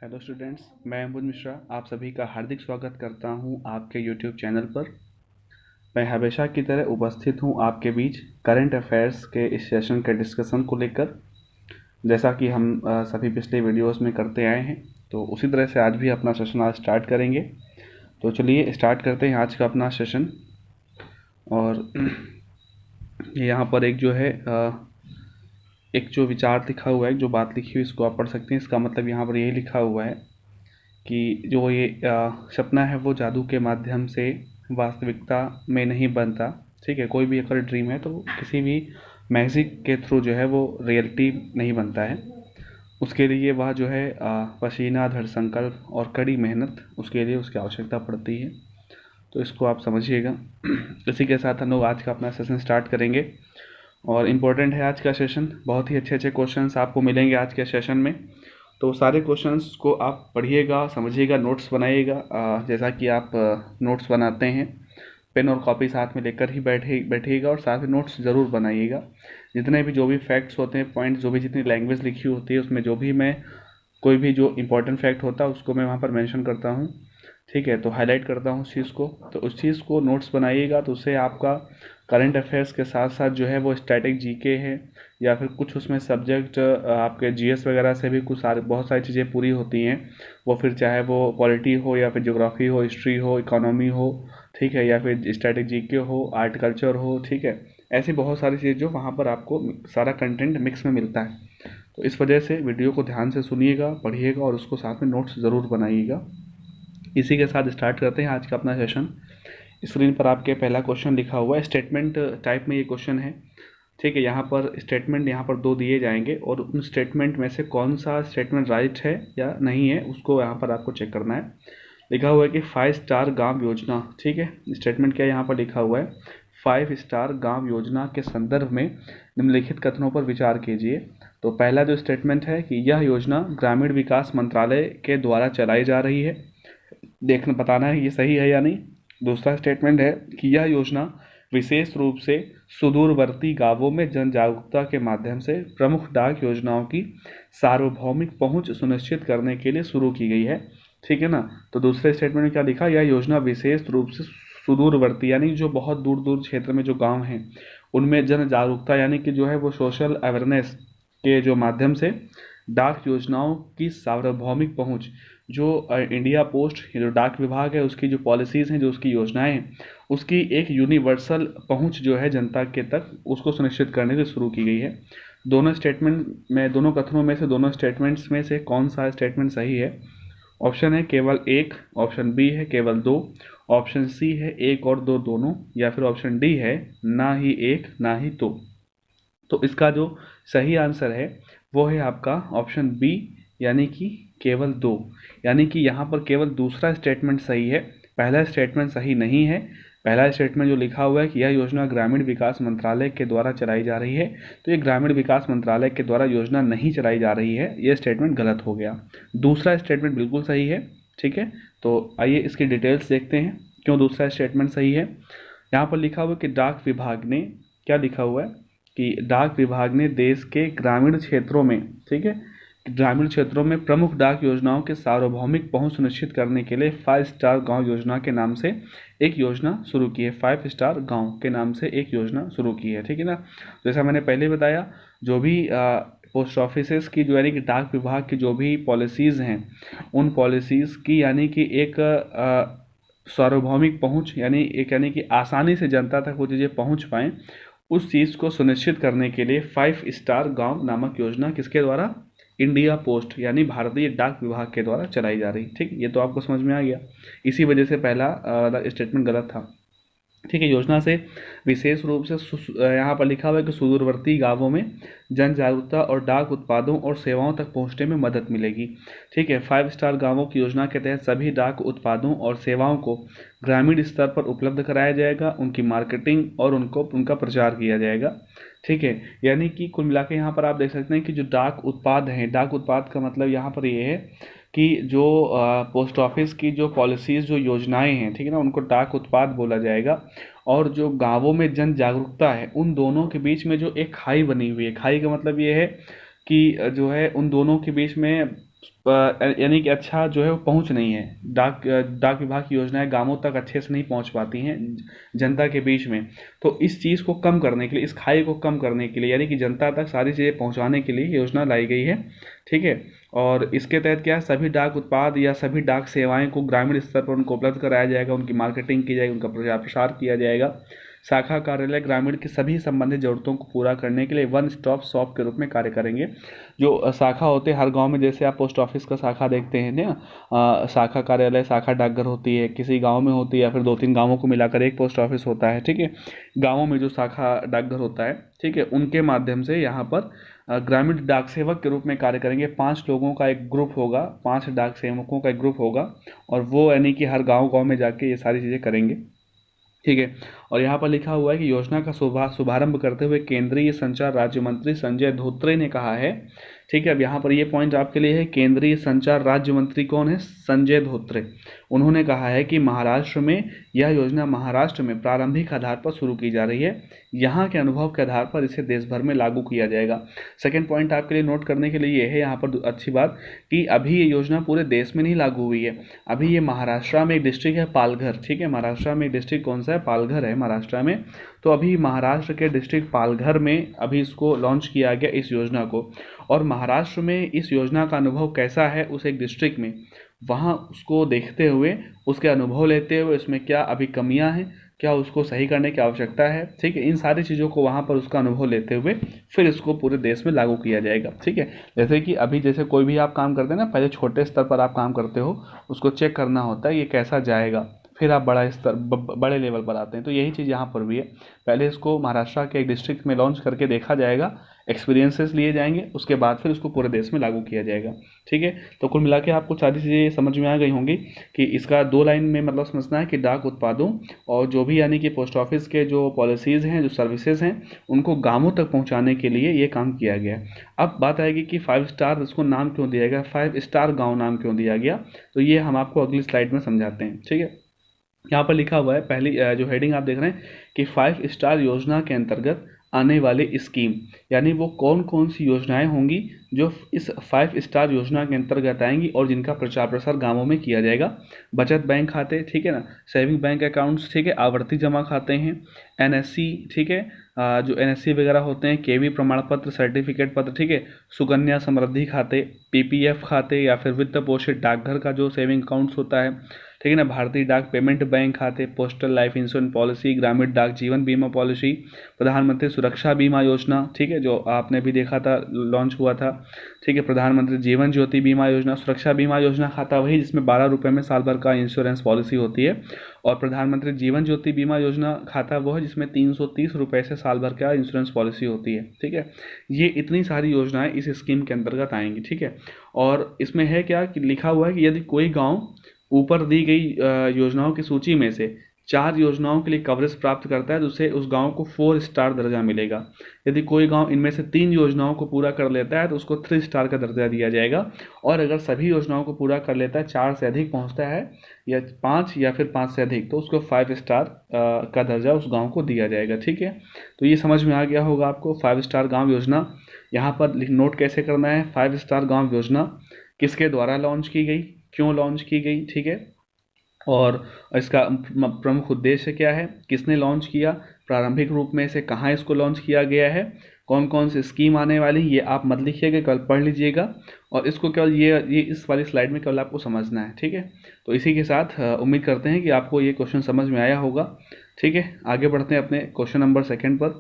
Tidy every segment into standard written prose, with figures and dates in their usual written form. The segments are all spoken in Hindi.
हेलो स्टूडेंट्स, मैं अम्बुज मिश्रा आप सभी का हार्दिक स्वागत करता हूं आपके यूट्यूब चैनल पर। मैं हमेशा की तरह उपस्थित हूं आपके बीच करंट अफेयर्स के इस सेशन के डिस्कशन को लेकर। जैसा कि हम सभी पिछले वीडियोस में करते आए हैं, तो उसी तरह से आज भी अपना सेशन आज स्टार्ट करेंगे। तो चलिए स्टार्ट करते हैं आज का अपना सेशन। और यहाँ पर एक जो है एक जो विचार लिखा हुआ है, जो बात लिखी हुई, इसको आप पढ़ सकते हैं। इसका मतलब यहाँ पर यही लिखा हुआ है कि जो ये सपना है वो जादू के माध्यम से वास्तविकता में नहीं बनता। ठीक है, कोई भी अगर ड्रीम है तो किसी भी मैजिक के थ्रू जो है वो रियलिटी नहीं बनता है। उसके लिए वह जो है पसीना, दृढ़ संकल्प और कड़ी मेहनत, उसके लिए उसकी आवश्यकता पड़ती है। तो इसको आप समझिएगा। इसी के साथ हम लोग आज का अपना सेशन स्टार्ट करेंगे। और इम्पोर्टेंट है आज का सेशन, बहुत ही अच्छे अच्छे क्वेश्चंस आपको मिलेंगे आज के सेशन में। तो सारे क्वेश्चंस को आप पढ़िएगा, समझिएगा, नोट्स बनाइएगा। जैसा कि आप नोट्स बनाते हैं, पेन और कॉपी साथ में लेकर ही बैठिएगा और साथ में नोट्स ज़रूर बनाइएगा। जितने भी जो भी फैक्ट्स होते हैं, पॉइंट्स, जो भी जितनी लैंग्वेज लिखी होती है उसमें जो भी मैं कोई भी जो इंपॉर्टेंट फैक्ट होता है उसको मैं वहाँ पर मेंशन करता हूँ। ठीक है, तो हाईलाइट करता हूँ उस चीज़ को। तो उस चीज़ को नोट्स बनाइएगा, तो उससे आपका करंट अफेयर्स के साथ साथ जो है वो स्टैटिक जीके है, या फिर कुछ उसमें सब्जेक्ट आपके जीएस वगैरह से भी कुछ सारे बहुत सारी चीज़ें पूरी होती हैं। वो फिर चाहे वो पॉलिटी हो, या फिर ज्योग्राफी हो, हिस्ट्री हो, इकोनॉमी हो, ठीक है, या फिर स्टैटिक जीके हो, आर्ट कल्चर हो, ठीक है। ऐसी बहुत सारी चीज़ जो वहाँ पर आपको सारा कंटेंट मिक्स में मिलता है। तो इस वजह से वीडियो को ध्यान से सुनिएगा, पढ़िएगा और उसको साथ में नोट्स ज़रूर बनाइएगा। इसी के साथ स्टार्ट करते हैं आज का अपना सेशन। स्क्रीन पर आपके पहला क्वेश्चन लिखा हुआ है, स्टेटमेंट टाइप में ये क्वेश्चन है। ठीक है, यहाँ पर स्टेटमेंट यहाँ पर दो दिए जाएंगे और उन स्टेटमेंट में से कौन सा स्टेटमेंट राइट है या नहीं है उसको यहाँ पर आपको चेक करना है। लिखा हुआ है कि 5 स्टार गांव योजना। ठीक है, स्टेटमेंट क्या यहाँ पर लिखा हुआ है, 5 स्टार गांव योजना के संदर्भ में निम्नलिखित कथनों पर विचार कीजिए। तो पहला जो स्टेटमेंट है कि यह योजना ग्रामीण विकास मंत्रालय के द्वारा चलाई जा रही है, देखना बताना है ये सही है या नहीं। दूसरा स्टेटमेंट है कि यह योजना विशेष रूप से सुदूरवर्ती गांवों में जन जागरूकता के माध्यम से प्रमुख डाक योजनाओं की सार्वभौमिक पहुंच सुनिश्चित करने के लिए शुरू की गई है। ठीक है ना। तो दूसरे स्टेटमेंट में क्या लिखा, यह योजना विशेष रूप से सुदूरवर्ती यानी जो बहुत दूर दूर क्षेत्र में जो गांव हैं उनमें जन जागरूकता यानी कि जो है वो सोशल अवेयरनेस के जो माध्यम से डाक योजनाओं की सार्वभौमिक पहुंच, जो इंडिया पोस्ट जो डाक विभाग है उसकी जो पॉलिसीज़ हैं, जो उसकी योजनाएं हैं, उसकी एक यूनिवर्सल पहुंच जो है जनता के तक, उसको सुनिश्चित करने से शुरू की गई है। दोनों स्टेटमेंट में, दोनों कथनों में से, दोनों स्टेटमेंट्स में से कौन सा स्टेटमेंट सही है? ऑप्शन है केवल एक, ऑप्शन बी है केवल दो, ऑप्शन सी है एक और दो दोनों, या फिर ऑप्शन डी है ना ही एक ना ही दो। तो इसका जो सही आंसर है वो है आपका ऑप्शन बी, यानी कि केवल दो। यानी कि यहाँ पर केवल दूसरा स्टेटमेंट सही है, पहला स्टेटमेंट सही नहीं है। पहला स्टेटमेंट जो लिखा हुआ है कि यह योजना ग्रामीण विकास मंत्रालय के द्वारा चलाई जा रही है, तो ये ग्रामीण विकास मंत्रालय के द्वारा योजना नहीं चलाई जा रही है, ये स्टेटमेंट गलत हो गया। दूसरा स्टेटमेंट बिल्कुल सही है। ठीक है, तो आइए इसकी डिटेल्स देखते हैं क्यों दूसरा स्टेटमेंट सही है। यहाँ पर लिखा हुआ है कि डाक विभाग ने, क्या लिखा हुआ है कि डाक विभाग ने देश के ग्रामीण क्षेत्रों में, ठीक है, ग्रामीण क्षेत्रों में प्रमुख डाक योजनाओं के सार्वभौमिक पहुंच सुनिश्चित करने के लिए 5 स्टार गांव योजना के नाम से एक योजना शुरू की है। 5 स्टार गांव के नाम से एक योजना शुरू की है। ठीक है ना। जैसा मैंने पहले बताया, जो भी पोस्ट ऑफिसेस की जो यानी कि डाक विभाग की जो भी पॉलिसीज़ हैं, उन पॉलिसीज़ की यानी कि एक सार्वभौमिक पहुंच, यानी एक, यानी कि आसानी से जनता तक वो चीज़ें पहुंच पाएँ, उस चीज़ को सुनिश्चित करने के लिए 5 स्टार गांव नामक योजना किसके द्वारा? इंडिया पोस्ट यानी भारतीय डाक विभाग के द्वारा चलाई जा रही। ठीक, ये तो आपको समझ में आ गया। इसी वजह से पहला स्टेटमेंट गलत था। ठीक है, योजना से विशेष रूप से यहाँ पर लिखा हुआ है कि सुदूरवर्ती गांवों में जन जागरूकता और डाक उत्पादों और सेवाओं तक पहुँचने में मदद मिलेगी। ठीक है, 5 स्टार गांवों की योजना के तहत सभी डाक उत्पादों और सेवाओं को ग्रामीण स्तर पर उपलब्ध कराया जाएगा, उनकी मार्केटिंग और उनका प्रचार किया जाएगा। ठीक है, यानी कि कुल मिला के यहाँ पर आप देख सकते हैं कि जो डाक उत्पाद हैं, डाक उत्पाद का मतलब यहाँ पर ये है कि जो पोस्ट ऑफिस की जो पॉलिसीज़, जो योजनाएं हैं, ठीक है ना, उनको डाक उत्पाद बोला जाएगा। और जो गांवों में जन जागरूकता है, उन दोनों के बीच में जो एक खाई बनी हुई है, खाई का मतलब ये है कि जो है उन दोनों के बीच में यानी कि अच्छा जो है वो पहुंच नहीं है। डाक विभाग की योजनाएं गांवों तक अच्छे से नहीं पहुंच पाती हैं जनता के बीच में। तो इस चीज़ को कम करने के लिए, इस खाई को कम करने के लिए, यानी कि जनता तक सारी चीज़ें पहुंचाने के लिए योजना लाई गई है। ठीक है। और इसके तहत क्या है, सभी डाक उत्पाद या सभी डाक सेवाएं को ग्रामीण स्तर पर उनको उपलब्ध कराया जाएगा, उनकी मार्केटिंग की जाएगी, उनका प्रचार प्रसार किया जाएगा। शाखा कार्यालय ग्रामीण की सभी संबंधित जरूरतों को पूरा करने के लिए वन स्टॉप शॉप के रूप में कार्य करेंगे। जो शाखा होते हैं हर गांव में, जैसे आप पोस्ट ऑफिस का शाखा देखते हैं ना, शाखा कार्यालय, शाखा डाकघर होती है, किसी गांव में होती है या फिर 2-3 गांवों को मिलाकर एक पोस्ट ऑफिस होता है। ठीक है। गांवों में जो शाखा डाकघर होता है, ठीक है, उनके माध्यम से यहाँ पर ग्रामीण डाक सेवक के रूप में कार्य करेंगे। 5 लोगों का एक ग्रुप होगा, 5 डाक सेवकों का एक ग्रुप होगा, और वो यानी कि हर गांव गांव में जाके ये सारी चीज़ें करेंगे। ठीक है। और यहाँ पर लिखा हुआ है कि योजना का शुभारंभ करते हुए केंद्रीय संचार राज्य मंत्री संजय धोत्रे ने कहा है। ठीक है। अब यहाँ पर ये पॉइंट आपके लिए है, केंद्रीय संचार राज्य मंत्री कौन है? संजय धोत्रे। उन्होंने कहा है कि महाराष्ट्र में यह योजना महाराष्ट्र में प्रारंभिक आधार पर शुरू की जा रही है। यहाँ के अनुभव के आधार पर इसे देश भर में लागू किया जाएगा। सेकेंड पॉइंट आपके लिए नोट करने के लिए ये है यहाँ पर अच्छी बात, कि अभी ये योजना पूरे देश में नहीं लागू हुई है। अभी ये महाराष्ट्र में एक डिस्ट्रिक्ट है पालघर। ठीक है। महाराष्ट्र में एक डिस्ट्रिक्ट कौन सा है? पालघर है महाराष्ट्र में। तो अभी महाराष्ट्र के डिस्ट्रिक्ट पालघर में अभी इसको लॉन्च किया गया, इस योजना को। और महाराष्ट्र में इस योजना का अनुभव कैसा है उस एक डिस्ट्रिक्ट में, वहाँ उसको देखते हुए, उसके अनुभव लेते हुए, उसमें क्या अभी कमियां हैं, क्या उसको सही करने की आवश्यकता है। ठीक है। इन सारी चीज़ों को वहाँ पर उसका अनुभव लेते हुए फिर इसको पूरे देश में लागू किया जाएगा। ठीक है। जैसे कि अभी जैसे कोई भी आप काम करते हैं ना, पहले छोटे स्तर पर आप काम करते हो, उसको चेक करना होता है ये कैसा जाएगा, फिर आप बड़ा स्तर बड़े लेवल पर आते हैं। तो यही चीज़ यहाँ पर भी है। पहले इसको महाराष्ट्र के एक डिस्ट्रिक्ट में लॉन्च करके देखा जाएगा, एक्सपीरियंसेस लिए जाएंगे, उसके बाद फिर उसको पूरे देश में लागू किया जाएगा। ठीक है। तो कुल मिला के आपको सारी चीज़ें समझ में आ गई होंगी कि इसका 2 लाइन में मतलब समझना है कि डाक उत्पादों और जो भी यानी कि पोस्ट ऑफिस के जो पॉलिसीज़ हैं, जो सर्विसेज हैं, उनको गांवों तक पहुंचाने के लिए ये काम किया गया है। अब बात आएगी कि 5 स्टार इसको नाम क्यों दिया गया, 5 स्टार गाँव नाम क्यों दिया गया, तो ये हम आपको अगली स्लाइड में समझाते हैं। ठीक है। यहाँ पर लिखा हुआ है, पहली जो हेडिंग आप देख रहे हैं कि 5 स्टार योजना के अंतर्गत आने वाली स्कीम, यानी वो कौन कौन सी योजनाएं होंगी जो इस 5 स्टार योजना के अंतर्गत आएंगी और जिनका प्रचार प्रसार गांवों में किया जाएगा। बचत बैंक खाते, ठीक है ना, सेविंग बैंक अकाउंट्स, ठीक है, आवर्ती जमा खाते हैं, एनएससी, ठीक है, जो एनएससी वगैरह होते हैं, केवी प्रमाण पत्र, सर्टिफिकेट पत्र, ठीक है, सुकन्या समृद्धि खाते, पीपीएफ खाते या फिर वित्त पोषित डाकघर का जो सेविंग अकाउंट्स होता है, ठीक है ना, भारतीय डाक पेमेंट बैंक खाते, पोस्टल लाइफ इंश्योरेंस पॉलिसी, ग्रामीण डाक जीवन बीमा पॉलिसी, प्रधानमंत्री सुरक्षा बीमा योजना, ठीक है, जो आपने भी देखा था लॉन्च हुआ था, ठीक है, प्रधानमंत्री जीवन ज्योति बीमा योजना, सुरक्षा बीमा योजना खाता वही जिसमें 12 रुपये में साल भर का इंश्योरेंस पॉलिसी होती है, और प्रधानमंत्री जीवन ज्योति बीमा योजना खाता वो है जिसमें 330 रुपये से साल भर का इंश्योरेंस पॉलिसी होती है। ठीक है। ये इतनी सारी योजनाएं इस स्कीम के अंतर्गत आएंगी। ठीक है। और इसमें है क्या कि लिखा हुआ है कि यदि कोई गाँव ऊपर दी गई योजनाओं की सूची में से 4 योजनाओं के लिए कवरेज प्राप्त करता है तो उसे उस गांव को 4 स्टार दर्जा मिलेगा। यदि कोई गांव इनमें से 3 योजनाओं को पूरा कर लेता है तो उसको 3 स्टार का दर्जा दिया जाएगा, और अगर सभी योजनाओं को पूरा कर लेता है, 4 से अधिक पहुंचता है या 5 या फिर 5 से अधिक, तो उसको 5 स्टार का दर्जा उस गाँव को दिया जाएगा। ठीक है। तो ये समझ में आ गया होगा आपको 5 स्टार गाँव योजना। यहाँ पर नोट कैसे करना है, 5 स्टार गाँव योजना किसके द्वारा लॉन्च की गई, क्यों लॉन्च की गई, ठीक है, और इसका प्रमुख उद्देश्य क्या है, किसने लॉन्च किया, प्रारंभिक रूप में इसे कहाँ इसको लॉन्च किया गया है, कौन कौन सी स्कीम आने वाली, ये आप मत लिखिएगा, कल पढ़ लीजिएगा, और इसको केवल ये इस वाली स्लाइड में केवल आपको समझना है। ठीक है। तो इसी के साथ उम्मीद करते हैं कि आपको ये क्वेश्चन समझ में आया होगा। ठीक है। आगे बढ़ते हैं अपने क्वेश्चन नंबर 2 पर।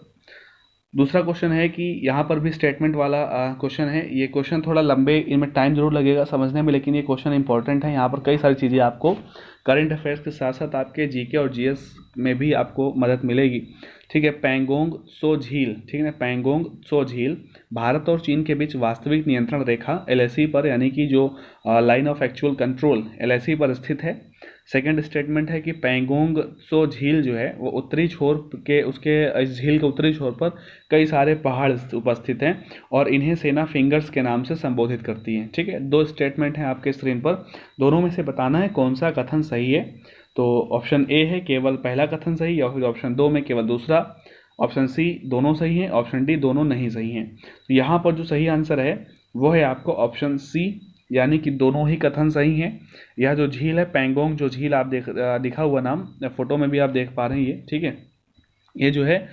दूसरा क्वेश्चन है कि यहाँ पर भी स्टेटमेंट वाला क्वेश्चन है। ये क्वेश्चन थोड़ा लंबे, इनमें टाइम जरूर लगेगा समझने में, लेकिन ये क्वेश्चन इंपॉर्टेंट है। यहाँ पर कई सारी चीज़ें आपको करंट अफेयर्स के साथ साथ आपके जीके और जीएस में भी आपको मदद मिलेगी। ठीक है। पैंगोंग त्सो झील, ठीक है ना, पैंगोंग त्सो झील भारत और चीन के बीच वास्तविक नियंत्रण रेखा एलएसी पर, यानी कि जो line of actual control LAC पर स्थित है। सेकंड स्टेटमेंट है कि पैंगोंग त्सो झील जो है वो उत्तरी छोर के, उसके इस झील के उत्तरी छोर पर कई सारे पहाड़ उपस्थित हैं और इन्हें सेना फिंगर्स के नाम से संबोधित करती हैं। ठीक है। 2 स्टेटमेंट हैं आपके स्क्रीन पर, दोनों में से बताना है कौन सा कथन सही है। तो ऑप्शन ए है केवल पहला कथन सही, या फिर ऑप्शन 2 में केवल दूसरा, ऑप्शन सी दोनों सही हैं, ऑप्शन डी दोनों नहीं सही हैं। तो यहाँ पर जो सही आंसर है वो है आपको ऑप्शन सी, यानी कि दोनों ही कथन सही हैं। यह जो झील है पैंगोंग, जो झील आप दिखा हुआ नाम फोटो में भी आप देख पा रहे हैं, ये ठीक है, ये जो है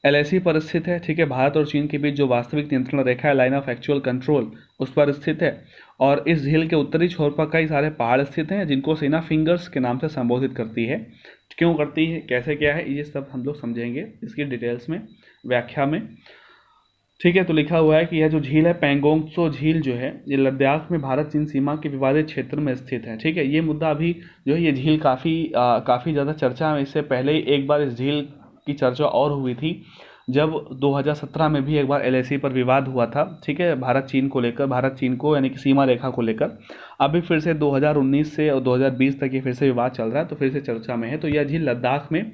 एलएसी पर स्थित है। ठीक है, भारत और चीन के बीच जो वास्तविक नियंत्रण रेखा है, लाइन ऑफ एक्चुअल कंट्रोल, उस पर स्थित है। और इस झील के उत्तरी छोर पर कई सारे पहाड़ स्थित हैं जिनको सेना फिंगर्स के नाम से संबोधित करती है। क्यों करती है, कैसे क्या है, ये सब हम लोग समझेंगे इसकी डिटेल्स में, व्याख्या में। ठीक है, तो लिखा हुआ है कि यह जो झील है पैंगोंग त्सो झील जो है ये लद्दाख में भारत चीन सीमा के विवादित क्षेत्र में स्थित है। ठीक है, ये मुद्दा अभी जो है ये झील काफ़ी ज़्यादा चर्चा में, इससे पहले ही एक बार इस झील की चर्चा और हुई थी जब 2017 में भी एक बार एलएसी पर विवाद हुआ था। ठीक है, भारत चीन को लेकर, भारत चीन को यानी कि सीमा रेखा को लेकर। अभी फिर से 2019 से और 2020 तक ये फिर से विवाद चल रहा है, तो फिर से चर्चा में है। तो यह झील लद्दाख में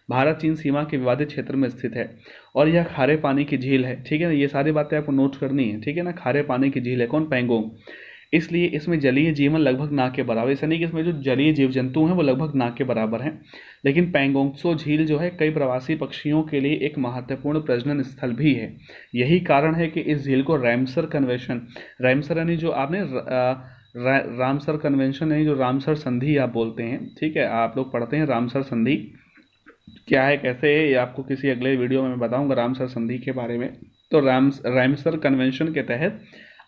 भारत चीन सीमा के विवादित क्षेत्र में स्थित है और यह खारे पानी की झील है। ठीक है ना, ये सारी बातें आपको नोट करनी है। ठीक है ना, खारे पानी की झील है कौन, पैंगोंग। इसलिए इसमें जलीय जीवन लगभग ना के बराबर, ऐसा नहीं कि इसमें जो जलीय जीव जंतु हैं वो लगभग ना के बराबर हैं, लेकिन पैंगोंगत्सो झील जो है कई प्रवासी पक्षियों के लिए एक महत्वपूर्ण प्रजनन स्थल भी है। यही कारण है कि इस झील को रैमसर कन्वेंशन, रैमसर यानी जो आपने रामसर कन्वेंशन यानी जो रामसर संधि आप बोलते हैं। ठीक है, आप लोग पढ़ते हैं रामसर संधि क्या है, कैसे है, ये आपको किसी अगले वीडियो में मैं बताऊंगा रामसर संधि के बारे में। तो रामसर कन्वेंशन के तहत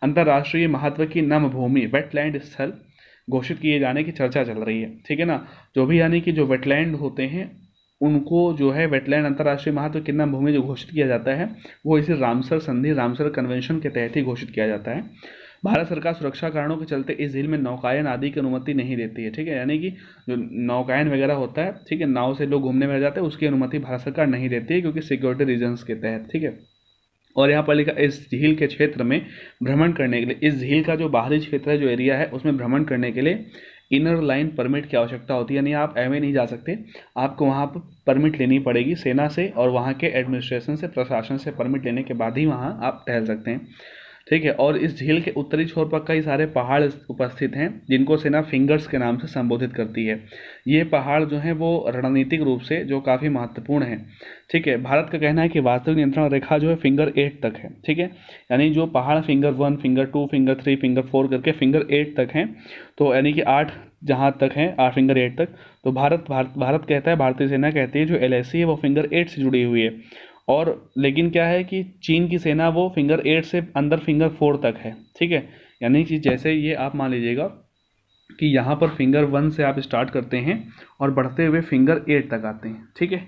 अंतर्राष्ट्रीय महत्व की नम भूमि वेटलैंड स्थल घोषित किए जाने की चर्चा चल रही है। ठीक है ना, जो भी यानी कि जो वेटलैंड होते हैं उनको जो है वेटलैंड अंतर्राष्ट्रीय महत्व की नम भूमि जो घोषित किया जाता है वो इसी रामसर संधि, रामसर कन्वेंशन के तहत ही घोषित किया जाता है। भारत सरकार सुरक्षा कारणों के चलते इस झील में नौकायन आदि की अनुमति नहीं देती है। ठीक है, यानी कि जो नौकायन वगैरह होता है, ठीक है, नाव से लोग घूमने में जाते हैं, उसकी अनुमति भारत सरकार नहीं देती है क्योंकि सिक्योरिटी रीजंस के तहत। ठीक है, और यहाँ पर लिखा इस झील के क्षेत्र में भ्रमण करने के लिए, इस झील का जो बाहरी क्षेत्र है, जो एरिया है, उसमें भ्रमण करने के लिए इनर लाइन परमिट की आवश्यकता होती है। यानी आप एवं नहीं जा सकते, आपको वहाँ पर परमिट लेनी पड़ेगी सेना से और वहाँ के एडमिनिस्ट्रेशन से, प्रशासन से परमिट लेने के बाद ही वहाँ आप टहल सकते हैं। ठीक है, और इस झील के उत्तरी छोर पर कई सारे पहाड़ उपस्थित हैं जिनको सेना फिंगर्स के नाम से संबोधित करती है। ये पहाड़ जो हैं वो रणनीतिक रूप से जो काफ़ी महत्वपूर्ण हैं। ठीक है, भारत का कहना है कि वास्तविक नियंत्रण रेखा जो है फिंगर 8 तक है। ठीक है, यानी जो पहाड़ फिंगर 1, फिंगर 2, फिंगर 3, फिंगर 4 करके फिंगर 8 तक हैं, तो यानी कि 8 जहाँ तक हैं, फिंगर 8 तक, तो भारत कहता है, भारतीय सेना कहती है जो एलएसी है वो फिंगर 8 से जुड़ी हुई है। और लेकिन क्या है कि चीन की सेना वो फिंगर 8 से अंदर फिंगर 4 तक है। ठीक है, यानी कि जैसे ये आप मान लीजिएगा कि यहाँ पर फिंगर 1 से आप स्टार्ट करते हैं और बढ़ते हुए फिंगर 8 तक आते हैं। ठीक है,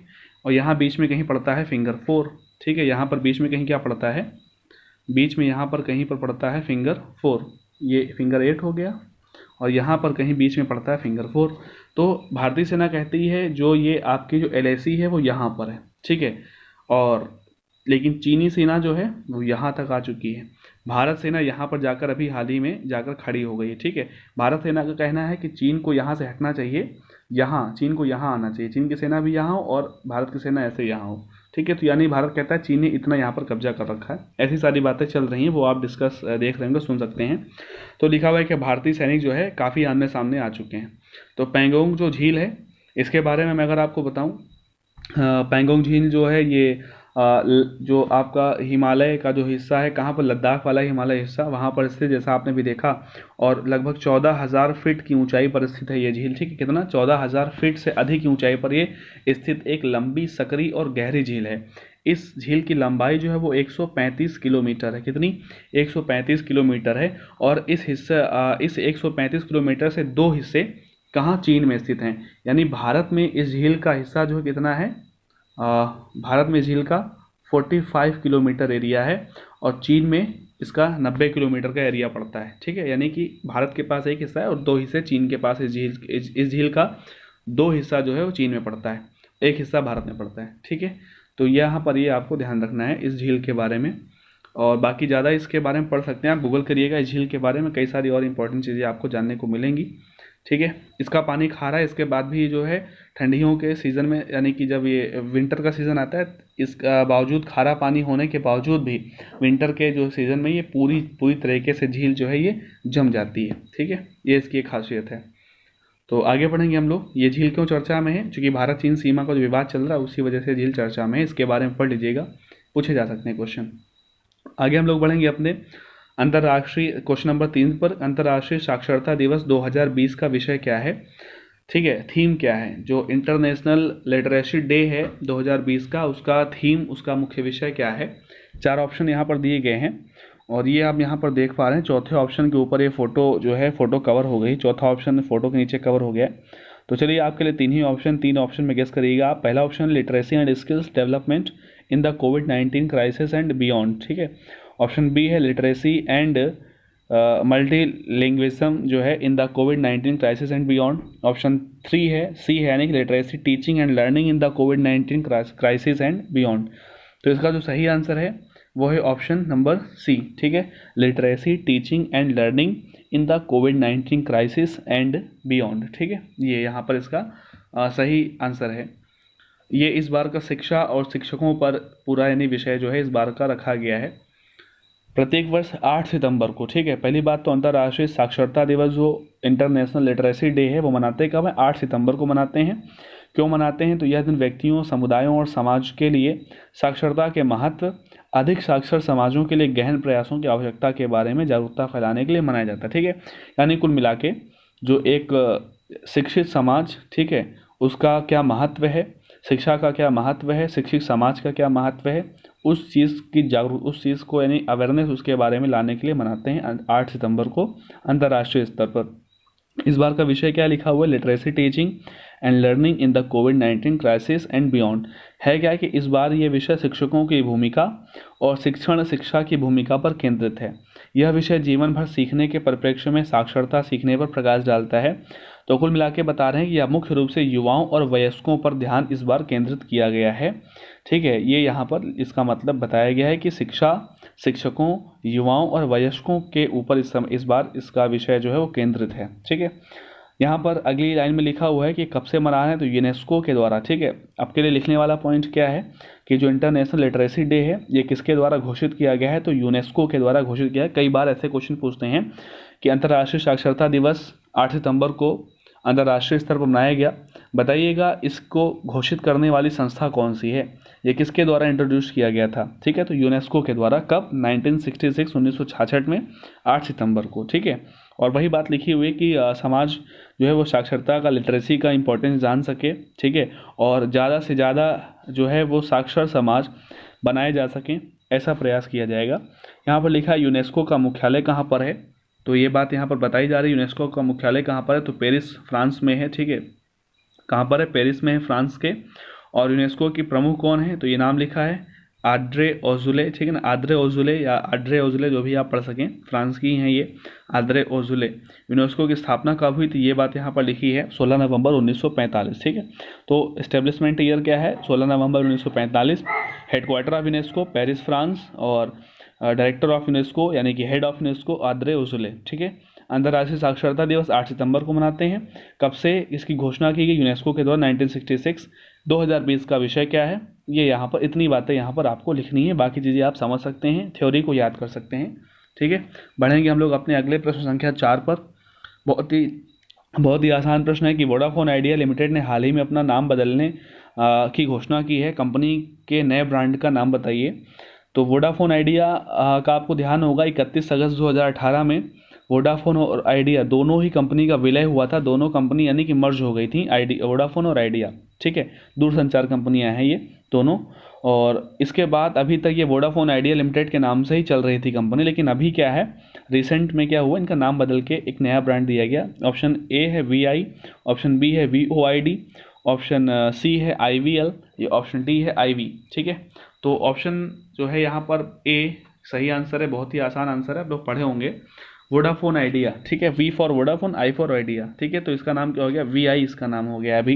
और यहाँ बीच में कहीं पड़ता है फिंगर 4। ठीक है, यहाँ पर बीच में कहीं क्या पड़ता है, बीच में यहाँ पर कहीं पर पड़ता है फिंगर 4, ये फिंगर 8 हो गया, और यहाँ पर कहीं बीच में पड़ता है फिंगर 4। तो भारतीय सेना कहती है जो ये आपकी जो एलएसी है वो यहाँ पर है। ठीक है, और लेकिन चीनी सेना जो है वो यहाँ तक आ चुकी है। भारत सेना यहाँ पर जाकर अभी हाल ही में जाकर खड़ी हो गई है। ठीक है, भारत सेना का कहना है कि चीन को यहाँ से हटना चाहिए, यहाँ चीन को यहाँ आना चाहिए, चीन की सेना भी यहाँ हो और भारत की सेना ऐसे यहाँ हो। ठीक है, तो यानी भारत कहता है चीन ने इतना यहाँ पर कब्जा कर रखा है। ऐसी सारी बातें चल रही हैं, वो आप डिस्कस देख रहे होंगे, सुन सकते हैं। तो लिखा हुआ है कि भारतीय सैनिक जो है काफ़ी आमने सामने आ चुके हैं। तो पैंगोंग जो झील है इसके बारे में मैं अगर आपको बताऊँ, पैंगोंग झील जो है ये जो आपका हिमालय का जो हिस्सा है, कहाँ पर, लद्दाख वाला हिमालय हिस्सा, वहाँ पर स्थित, जैसा आपने भी देखा, और लगभग 14,000 फीट की ऊंचाई पर स्थित है ये झील। ठीक है, कितना, 14,000 फीट से अधिक की ऊंचाई पर ये स्थित एक लंबी, सकरी और गहरी झील है। इस झील की लंबाई जो है वो 135 किलोमीटर है। कितनी, 135 किलोमीटर है। और इस 135 किलोमीटर से दो हिस्से कहाँ, चीन में स्थित हैं। यानी भारत में इस झील का हिस्सा जो है कितना है, भारत में झील का 45 किलोमीटर एरिया है और चीन में इसका 90 किलोमीटर का एरिया पड़ता है। ठीक है, यानी कि भारत के पास एक हिस्सा है और दो हिस्से चीन के पास। इस झील का दो हिस्सा जो है वो चीन में पड़ता है, एक हिस्सा भारत में पड़ता है। ठीक है, तो यहाँ पर ये आपको ध्यान रखना है इस झील के बारे में। और बाकी ज़्यादा इसके बारे में पढ़ सकते हैं आप, गूगल करिएगा इस झील के बारे में, कई सारी और इंपॉर्टेंट चीज़ें आपको जानने को मिलेंगी। ठीक है, इसका पानी खारा है, इसके बाद भी जो है ठंडियों के सीज़न में, यानी कि जब ये विंटर का सीज़न आता है, इसका बावजूद, खारा पानी होने के बावजूद भी विंटर के जो सीज़न में ये पूरी पूरी तरीके से झील जो है ये जम जाती है। ठीक है, ये इसकी एक खासियत है। तो आगे बढ़ेंगे हम लोग। ये झील क्यों चर्चा में है, क्योंकि भारत चीन सीमा का जो विवाद चल रहा है उसी वजह से झील चर्चा में है। इसके बारे में पढ़ लीजिएगा, पूछे जा सकते हैं क्वेश्चन। आगे हम लोग बढ़ेंगे अपने अंतर्राष्ट्रीय क्वेश्चन नंबर 3 पर अंतर्राष्ट्रीय साक्षरता दिवस 2020 का विषय क्या है, ठीक है, थीम क्या है। जो इंटरनेशनल लिटरेसी डे है 2020 का, उसका थीम, उसका मुख्य विषय क्या है। 4 ऑप्शन यहाँ पर दिए गए हैं और ये आप यहाँ पर देख पा रहे हैं। चौथे ऑप्शन के ऊपर ये फोटो जो है फोटो कवर हो गई, चौथा ऑप्शन फोटो के नीचे कवर हो गया। तो चलिए आपके लिए तीन ऑप्शन में गेस करिएगा आप। पहला option literacy and skills development in the covid crisis and beyond, ठीक है। ऑप्शन बी है लिटरेसी एंड मल्टीलिंग्विज्म जो है in the covid crisis and beyond. Option 3 है, सी है, यानी कि literacy teaching and learning in the covid crisis and beyond. तो इसका जो सही आंसर है वो है ऑप्शन नंबर सी, ठीक है, literacy teaching and learning in the covid crisis and beyond, ठीक है। ये यहाँ पर इसका सही आंसर है। ये इस बार का शिक्षा और शिक्षकों पर पूरा यानी विषय जो है इस बार का रखा गया है प्रत्येक वर्ष 8 सितंबर को, ठीक है। पहली बात तो अंतर्राष्ट्रीय साक्षरता दिवस जो इंटरनेशनल लिटरेसी डे है वो मनाते कब है, 8 सितंबर को मनाते हैं। क्यों मनाते हैं, तो यह दिन व्यक्तियों, समुदायों और समाज के लिए साक्षरता के महत्व, अधिक साक्षर समाजों के लिए गहन प्रयासों की आवश्यकता के बारे में जागरूकता फैलाने के लिए मनाया जाता है, ठीक है। यानी कुल मिला के जो एक शिक्षित समाज, ठीक है, उसका क्या महत्व है, शिक्षा का क्या महत्व है, शिक्षित समाज का क्या महत्व है, उस चीज़ को यानी अवेयरनेस उसके बारे में लाने के लिए मनाते हैं 8 सितंबर को अंतर्राष्ट्रीय स्तर पर। इस बार का विषय क्या लिखा हुआ है, literacy teaching and learning in the covid crisis and beyond. है क्या कि इस बार ये विषय शिक्षकों की भूमिका और शिक्षा की भूमिका पर केंद्रित है। यह विषय जीवन भर सीखने के परिप्रेक्ष्य में साक्षरता सीखने पर प्रकाश डालता है। तो कुल मिला के बता रहे हैं कि यह मुख्य रूप से युवाओं और वयस्कों पर ध्यान इस बार केंद्रित किया गया है, ठीक है। ये यहाँ पर इसका मतलब बताया गया है कि शिक्षा, शिक्षकों, युवाओं और वयस्कों के ऊपर इस बार इसका विषय जो है वो केंद्रित है, ठीक है। यहाँ पर अगली लाइन में लिखा हुआ है कि कब से मना रहे हैं, तो यूनेस्को के द्वारा, ठीक है। आपके लिए लिखने वाला पॉइंट क्या है कि जो इंटरनेशनल लिटरेसी डे है ये किसके द्वारा घोषित किया गया है, तो यूनेस्को के द्वारा घोषित किया है। कई बार ऐसे क्वेश्चन पूछते हैं कि अंतर्राष्ट्रीय साक्षरता दिवस 8 सितंबर को अंतर्राष्ट्रीय स्तर पर मनाया गया, बताइएगा इसको घोषित करने वाली संस्था कौन सी है, ये किसके द्वारा इंट्रोड्यूस किया गया था, ठीक है। तो यूनेस्को के द्वारा कब, 1966 में 8 सितंबर को, ठीक है। और वही बात लिखी हुई है कि समाज जो है वो साक्षरता का, लिटरेसी का इम्पोर्टेंस जान सके, ठीक है, और ज़्यादा से ज़्यादा जो है वो साक्षर समाज बनाए जा सकें, ऐसा प्रयास किया जाएगा। यहाँ पर लिखा है यूनेस्को का मुख्यालय कहाँ पर है, तो ये बात यहाँ पर बताई जा रही है। यूनेस्को का मुख्यालय कहाँ पर है, तो पेरिस, फ्रांस में है, ठीक है। कहाँ पर है, पेरिस में है, फ्रांस के। और यूनेस्को की प्रमुख कौन है, तो ये नाम लिखा है आद्रे ओजुले, ठीक है ना, आद्रे ओजुले या आड्रे ओजुले, जो भी आप पढ़ सकें, फ्रांस की हैं ये, आद्रे ओजुले। यूनेस्को की स्थापना कब हुई थी, ये बात यहाँ पर लिखी है 16 नवंबर 1945, ठीक है। तो एस्टेब्लिशमेंट ईयर क्या है, 16 नवंबर 1945। Headquarter of UNESCO Paris, France. और डायरेक्टर ऑफ यूनेस्को यानी कि हेड ऑफ यूनेस्को आद्रे ओजुले, ठीक है। अंतर्राष्ट्रीय साक्षरता दिवस 8 सितंबर को मनाते हैं। कब से इसकी घोषणा की गई, यूनेस्को के द्वारा 1966। 2020 का विषय क्या है, ये यहाँ पर इतनी बातें यहाँ पर आपको लिखनी है, बाकी चीज़ें आप समझ सकते हैं, थ्योरी को याद कर सकते हैं, ठीक है। बढ़ेंगे हम लोग अपने अगले प्रश्न संख्या 4 पर। बहुत ही आसान प्रश्न है कि वोडाफोन आइडिया लिमिटेड ने हाल ही में अपना नाम बदलने की घोषणा की है, कंपनी के नए ब्रांड का नाम बताइए। तो वोडाफोन आइडिया का आपको ध्यान होगा 31 अगस्त 2018 में वोडाफोन और आइडिया दोनों ही कंपनी का विलय हुआ था। दोनों कंपनी यानी कि मर्ज हो गई थी, वोडाफोन और आइडिया, ठीक है। दूरसंचार कंपनियां हैं ये दोनों। और इसके बाद अभी तक ये वोडाफोन आइडिया लिमिटेड के नाम से ही चल रही थी कंपनी, लेकिन अभी क्या है, रिसेंट में क्या हुआ, इनका नाम बदल के एक नया ब्रांड दिया गया। ऑप्शन ए है VI, ऑप्शन बी है VOID, ऑप्शन सी है IVL, ये ऑप्शन डी है IV, ठीक है। तो ऑप्शन जो है यहाँ पर ए सही आंसर है, बहुत ही आसान आंसर है, आप लोग पढ़े होंगे। वोडाफोन आइडिया, ठीक है, V for Vodafone, I for idea, ठीक है। तो इसका नाम क्या हो गया, VI इसका नाम हो गया अभी।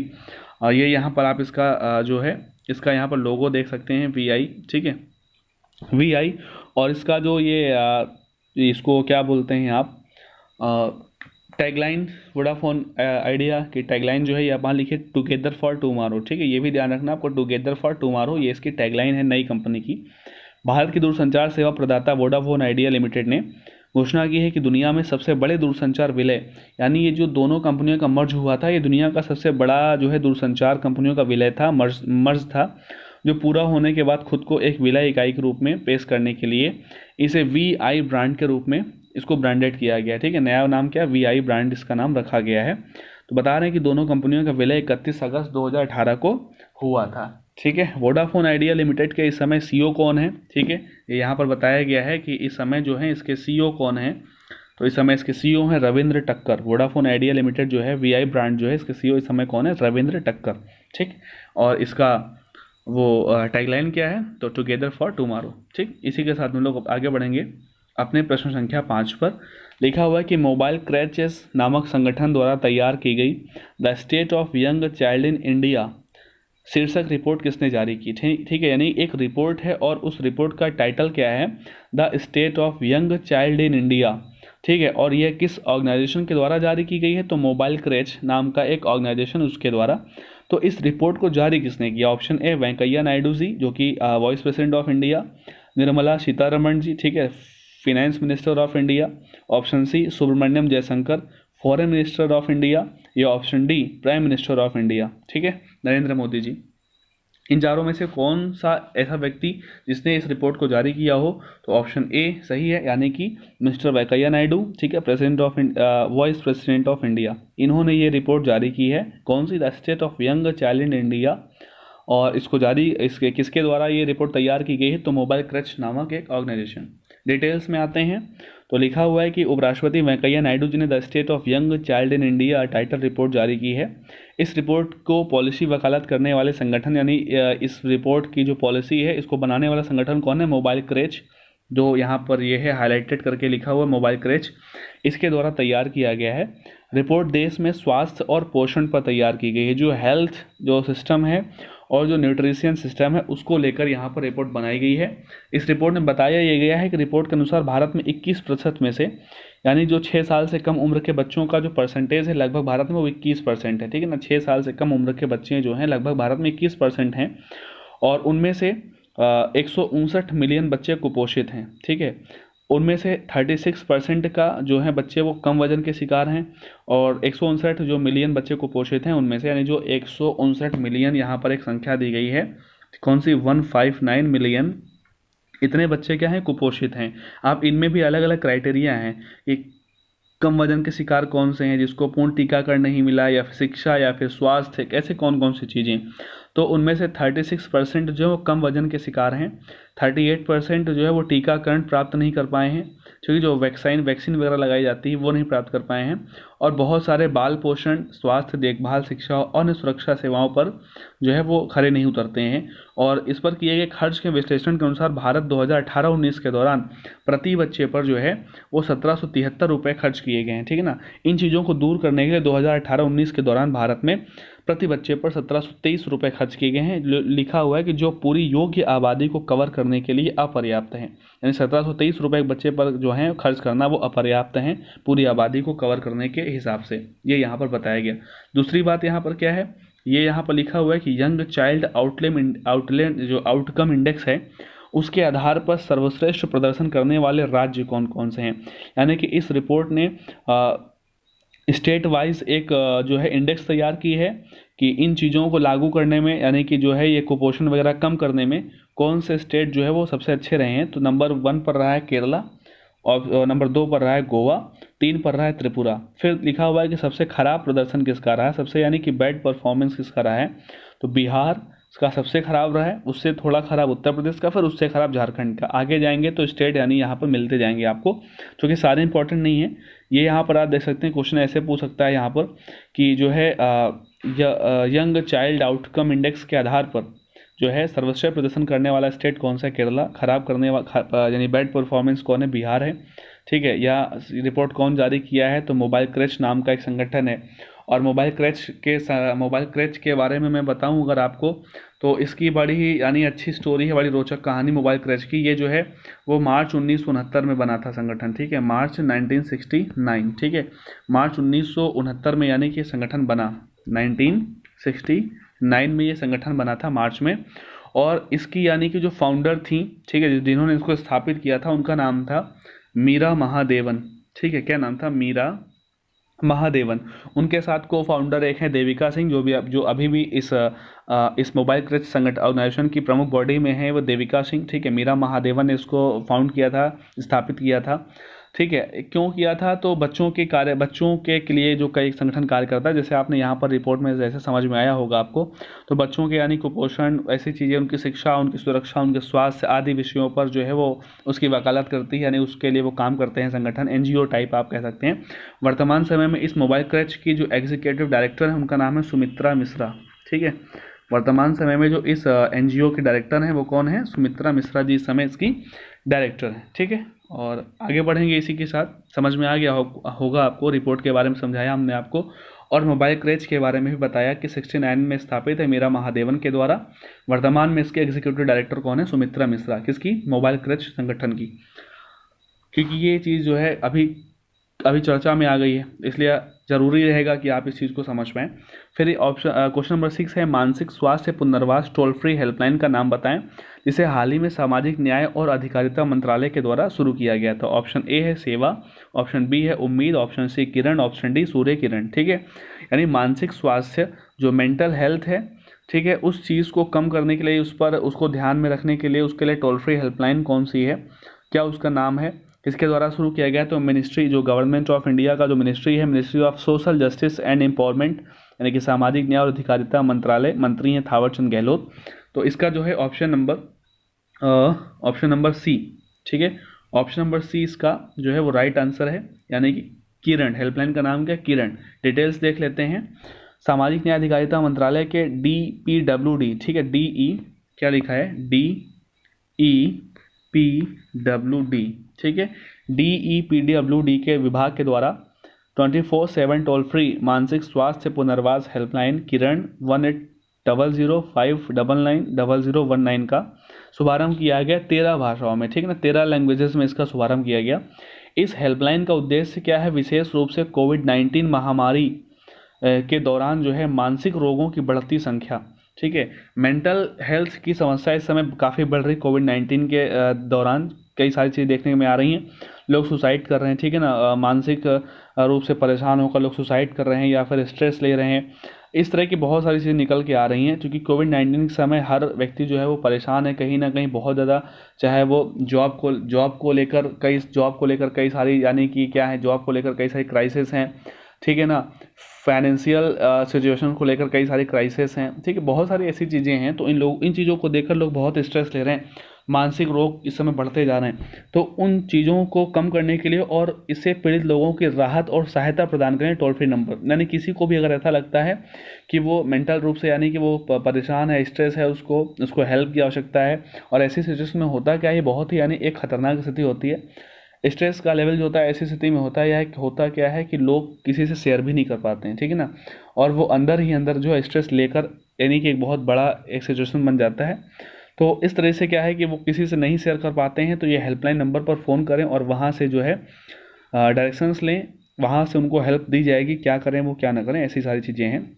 ये यहाँ पर आप इसका जो है इसका यहाँ पर लोगो देख सकते हैं, VI, ठीक है, VI। और इसका जो ये इसको क्या बोलते हैं आप, टैगलाइन, वोडाफोन आइडिया की टैगलाइन जो है ये वहाँ लिखिए टुगेदर फॉर टुमारो, ठीक है। ये भी ध्यान रखना आपको, टुगेदर फॉर टुमारो ये इसकी टैगलाइन है नई कंपनी की। भारत की दूरसंचार सेवा प्रदाता वोडाफोन आइडिया लिमिटेड ने घोषणा की है कि दुनिया में सबसे बड़े दूरसंचार विलय, यानी ये जो दोनों कंपनियों का मर्ज हुआ था, ये दुनिया का सबसे बड़ा जो है दूरसंचार कंपनियों का विलय था, मर्ज था। जो पूरा होने के बाद खुद को एक विलय इकाई के रूप में पेश करने के लिए इसे VI ब्रांड के रूप में इसको ब्रांडेड किया गया है। ठीक है, नया नाम क्या, VI ब्रांड इसका नाम रखा गया है। तो बता रहे हैं कि दोनों कंपनियों का विलय 31 अगस्त 2018 को हुआ था। ठीक है, वोडाफोन आइडिया लिमिटेड के इस समय CEO कौन है? ठीक है, ये यहाँ पर बताया गया है कि इस समय जो है इसके CEO कौन है। तो इस समय इसके CEO हैं रविंद्र टक्कर। वोडाफोन आइडिया लिमिटेड जो है VI ब्रांड जो है इसके CEO इस समय कौन है? रविंद्र टक्कर। ठीक, और इसका वो टैगलाइन क्या है? तो टुगेदर फॉर टुमारो। ठीक, इसी के साथ हम लोग आगे बढ़ेंगे अपने प्रश्न संख्या 5 पर। लिखा हुआ है कि मोबाइल क्रैचेस नामक संगठन द्वारा तैयार की गई the state of young child in India शीर्षक रिपोर्ट किसने जारी की? ठीक है, यानी एक रिपोर्ट है और उस रिपोर्ट का टाइटल क्या है? The state of young child in India. ठीक है, और यह किस ऑर्गेनाइजेशन के द्वारा जारी की गई है? तो मोबाइल क्रैच नाम का एक ऑर्गेनाइजेशन उसके द्वारा। तो इस रिपोर्ट को जारी किसने किया? ऑप्शन ए वेंकैया नायडू जी, जो कि vice president of India, Nirmala Sitharaman ji, ठीक है, finance minister of India, option C Subrahmanyam Jaishankar, foreign minister of India, या option D prime minister of India. ठीक है, नरेंद्र मोदी जी। इन चारों में से कौन सा ऐसा व्यक्ति जिसने इस रिपोर्ट को जारी किया हो? तो ऑप्शन ए सही है, यानी कि मिस्टर वेंकैया नायडू, ठीक है, president of vice president of India. इन्होंने ये रिपोर्ट जारी की है, कौन सी? The state of young child in India. और इसको जारी इसके किसके द्वारा ये रिपोर्ट तैयार की गई है? तो मोबाइल क्रच नामक एक ऑर्गेनाइजेशन। डिटेल्स में आते हैं तो लिखा हुआ है कि उपराष्ट्रपति वेंकैया नायडू जी ने the state of young child in India title report जारी की है। इस रिपोर्ट को पॉलिसी वकालत करने वाले संगठन, यानी इस रिपोर्ट की जो पॉलिसी है इसको बनाने वाला संगठन कौन है? मोबाइल क्रच, जो यहाँ पर ये है हाईलाइटेड करके लिखा हुआ है, मोबाइल क्रच, इसके द्वारा तैयार किया गया है। रिपोर्ट देश में स्वास्थ्य और पोषण पर तैयार की गई है। जो हेल्थ जो सिस्टम है और जो न्यूट्रिशन सिस्टम है उसको लेकर यहाँ पर रिपोर्ट बनाई गई है। इस रिपोर्ट में बताया ये गया है कि रिपोर्ट के अनुसार भारत में 21% में से, यानी जो 6 साल से कम उम्र के बच्चों का जो परसेंटेज है लगभग भारत में वो 21% है। ठीक है ना, 6 साल से कम उम्र के बच्चे जो हैं लगभग भारत में 21% हैं, और उनमें से 159 मिलियन बच्चे कुपोषित हैं। ठीक है, उनमें से 36% का जो है बच्चे वो कम वजन के शिकार हैं, और 159 जो मिलियन बच्चे कुपोषित हैं उनमें से, यानी जो 159 मिलियन यहाँ पर एक संख्या दी गई है, कौन सी? 159 मिलियन इतने बच्चे क्या हैं? कुपोषित हैं। आप इनमें भी अलग अलग क्राइटेरिया हैं कि कम वजन के शिकार कौन से हैं, जिसको पूर्ण टीकाकरण नहीं मिला, या फिर शिक्षा, या फिर स्वास्थ्य, कैसे कौन कौन सी चीज़ें। तो उनमें से 36% जो है वो कम वजन के शिकार हैं, 38% जो है वो टीकाकरण प्राप्त नहीं कर पाए हैं, क्योंकि जो वैक्सीन वगैरह लगाई जाती है वो नहीं प्राप्त कर पाए हैं, और बहुत सारे बाल पोषण, स्वास्थ्य देखभाल, शिक्षा और अन्य सुरक्षा सेवाओं पर जो है वो खरे नहीं उतरते हैं। और इस पर किए गए खर्च के विश्लेषण के अनुसार भारत 2018-19 के दौरान प्रति बच्चे पर जो है वो 1773 रुपये खर्च किए गए हैं। ठीक है ना, इन चीज़ों को दूर करने के लिए 2018-19 के दौरान भारत में प्रति बच्चे पर 1723 रुपये खर्च किए गए हैं। लिखा हुआ है कि जो पूरी योग्य आबादी को कवर करने के लिए अपर्याप्त है, यानी 1723 रुपये बच्चे पर जो है खर्च करना वो अपर्याप्त है पूरी आबादी को कवर करने के हिसाब से, ये यहाँ पर बताया गया। दूसरी बात यहाँ पर क्या है, ये यहाँ पर लिखा हुआ है कि यंग चाइल्ड आउटकम इंडेक्स है, उसके आधार पर सर्वश्रेष्ठ प्रदर्शन करने वाले राज्य कौन कौन से हैं। यानी कि इस रिपोर्ट ने स्टेट वाइज एक जो है इंडेक्स तैयार की है कि इन चीज़ों को लागू करने में, यानी कि जो है ये कुपोषण वगैरह कम करने में कौन से स्टेट जो है वो सबसे अच्छे रहे हैं। तो नंबर 1 पर रहा है केरला, और नंबर 2 पर रहा है गोवा, 3 पर रहा है त्रिपुरा। फिर लिखा हुआ है कि सबसे खराब प्रदर्शन किसका रहा है, सबसे यानी कि बैड परफॉर्मेंस किसका रहा है। तो बिहार का सबसे खराब रहा है, उससे थोड़ा खराब उत्तर प्रदेश का, फिर उससे खराब झारखंड का। आगे जाएंगे तो स्टेट यानी यहाँ पर मिलते जाएंगे आपको, क्योंकि सारे इंपॉर्टेंट नहीं है। ये यहाँ पर आप देख सकते हैं, क्वेश्चन ऐसे पूछ सकता है यहाँ पर कि जो है यंग चाइल्ड आउटकम इंडेक्स के आधार पर जो है सर्वश्रेष्ठ प्रदर्शन करने वाला स्टेट कौन सा है? केरला। खराब करने वाला यानी बैड परफॉर्मेंस कौन है? बिहार है। ठीक है, या रिपोर्ट कौन जारी किया है? तो मोबाइल क्रच नाम का एक संगठन है। और मोबाइल क्रच के बारे में मैं बताऊं अगर आपको, तो इसकी बड़ी ही यानी अच्छी स्टोरी है, बड़ी रोचक कहानी मोबाइल क्रच की। ये जो है वो मार्च 1969 में बना था संगठन। ठीक है, मार्च 1969। ठीक है, मार्च 1969 में यानी कि संगठन बना 1969 में, ये संगठन बना था मार्च में। और इसकी यानी कि जो फाउंडर थी, ठीक है, जिन्होंने इसको स्थापित किया था, उनका नाम था मीरा महादेवन। ठीक है, क्या नाम था? मीरा महादेवन। उनके साथ को फाउंडर एक हैं देविका सिंह, जो अभी भी इस मोबाइल क्रच संगठन ऑर्गेनाइजेशन की प्रमुख बॉडी में है, वो देविका सिंह, ठीक है। मीरा महादेवन ने इसको फाउंड किया था, स्थापित किया था, ठीक है। क्यों किया था? तो बच्चों के लिए जो कई संगठन कार्य करता है, जैसे आपने यहाँ पर रिपोर्ट में जैसे समझ में आया होगा आपको, तो बच्चों के यानी कुपोषण, ऐसी चीज़ें, उनकी शिक्षा, उनकी सुरक्षा, उनके स्वास्थ्य आदि विषयों पर जो है वो उसकी वकालत करती है, यानी उसके लिए वो काम करते हैं संगठन, एनजीओ टाइप आप कह सकते हैं। वर्तमान समय में इस मोबाइल क्रच की जो एग्जीक्यूटिव डायरेक्टर है उनका नाम है सुमित्रा मिश्रा, ठीक है। वर्तमान समय में जो इस एनजीओ के डायरेक्टर हैं वो कौन है? सुमित्रा मिश्रा जी इस समय इसकी डायरेक्टर हैं, ठीक है। और आगे बढ़ेंगे इसी के साथ। समझ में आ गया होगा आपको, रिपोर्ट के बारे में समझाया हमने आपको, और मोबाइल क्रच के बारे में भी बताया कि 69 में स्थापित है मीरा महादेवन के द्वारा। वर्तमान में इसके एग्जीक्यूटिव डायरेक्टर कौन है? सुमित्रा मिश्रा। किसकी? मोबाइल क्रच संगठन की। क्योंकि ये चीज़ जो है अभी चर्चा में आ गई है, इसलिए ज़रूरी रहेगा कि आप इस चीज़ को समझ पाएँ। फिर क्वेश्चन नंबर 6 है, मानसिक स्वास्थ्य पुनर्वास टोल फ्री हेल्पलाइन का नाम बताएं जिसे हाल ही में सामाजिक न्याय और अधिकारिता मंत्रालय के द्वारा शुरू किया गया था। ऑप्शन ए है सेवा, ऑप्शन बी है उम्मीद, ऑप्शन सी किरण, ऑप्शन डी सूर्य किरण, ठीक है। यानी मानसिक स्वास्थ्य जो मेंटल हेल्थ है, ठीक है, उस चीज़ को कम करने के लिए, उसको ध्यान में रखने के लिए उसके लिए टोल फ्री हेल्पलाइन कौन सी है, क्या उसका नाम है, किसके द्वारा शुरू किया गया? तो मिनिस्ट्री, जो गवर्नमेंट ऑफ इंडिया का जो मिनिस्ट्री है, ministry of social justice and empowerment, यानी कि सामाजिक न्याय और अधिकारिता मंत्रालय, मंत्री हैं थावरचंद गहलोत। तो इसका जो है ऑप्शन नंबर सी, ठीक है, ऑप्शन नंबर सी इसका जो है वो राइट आंसर है, यानी कि किरण। हेल्पलाइन का नाम क्या? किरण। डिटेल्स देख लेते हैं। सामाजिक न्याय अधिकारिता मंत्रालय के DPWD, ठीक है, DE क्या लिखा है? DEPWD, ठीक है, DEPWD के विभाग के द्वारा 24/7 टोल फ्री मानसिक स्वास्थ्य पुनर्वास हेल्पलाइन किरण 180059990019 का शुभारंभ किया गया 13 भाषाओं में, ठीक है ना, 13 लैंग्वेजेस में इसका शुभारंभ किया गया। इस हेल्पलाइन का उद्देश्य क्या है? विशेष रूप से कोविड-19 महामारी के दौरान जो है मानसिक रोगों की बढ़ती संख्या, ठीक है, मेंटल हेल्थ की समस्या इस समय काफ़ी बढ़ रही। कोविड-19 के दौरान कई सारी चीज़ें देखने में आ रही हैं। लोग सुसाइड कर रहे हैं, ठीक है ना, मानसिक रूप से परेशान होकर लोग सुसाइड कर रहे हैं या फिर स्ट्रेस ले रहे हैं। इस तरह की बहुत सारी चीज़ें निकल के आ रही हैं, क्योंकि कोविड-19 के समय हर व्यक्ति जो है वो परेशान है कहीं ना कहीं बहुत ज़्यादा, चाहे वो जॉब को लेकर कई सारी, यानी कि क्या है, जॉब को लेकर कई सारी क्राइसिस हैं, ठीक है ना, फाइनेंशियल सिचुएशन को लेकर कई सारी क्राइसिस हैं, ठीक है, बहुत सारी ऐसी चीज़ें हैं। तो इन चीज़ों को देखकर लोग बहुत स्ट्रेस ले रहे हैं, मानसिक रोग इस समय बढ़ते जा रहे हैं। तो उन चीज़ों को कम करने के लिए और इससे पीड़ित लोगों की राहत और सहायता प्रदान करें टोल फ्री नंबर, यानी किसी को भी अगर ऐसा लगता है कि वो मेंटल रूप से, यानी कि वो परेशान है, स्ट्रेस है, उसको हेल्प की आवश्यकता है, और ऐसी सिचुएशन में होता क्या है, ये बहुत ही यानी एक खतरनाक स्थिति होती है। स्ट्रेस का लेवल जो होता है ऐसी स्थिति में होता क्या है कि लोग किसी से शेयर भी नहीं कर पाते हैं, ठीक है ना, और वो अंदर ही अंदर जो है स्ट्रेस लेकर, यानी कि एक बहुत बड़ा एक सिचुएशन बन जाता है। तो इस तरह से क्या है कि वो किसी से नहीं शेयर कर पाते हैं, तो ये हेल्पलाइन नंबर पर फ़ोन करें और वहाँ से जो है डायरेक्शंस लें, वहाँ से उनको हेल्प दी जाएगी, क्या करें वो क्या ना करें, ऐसी सारी चीज़ें हैं।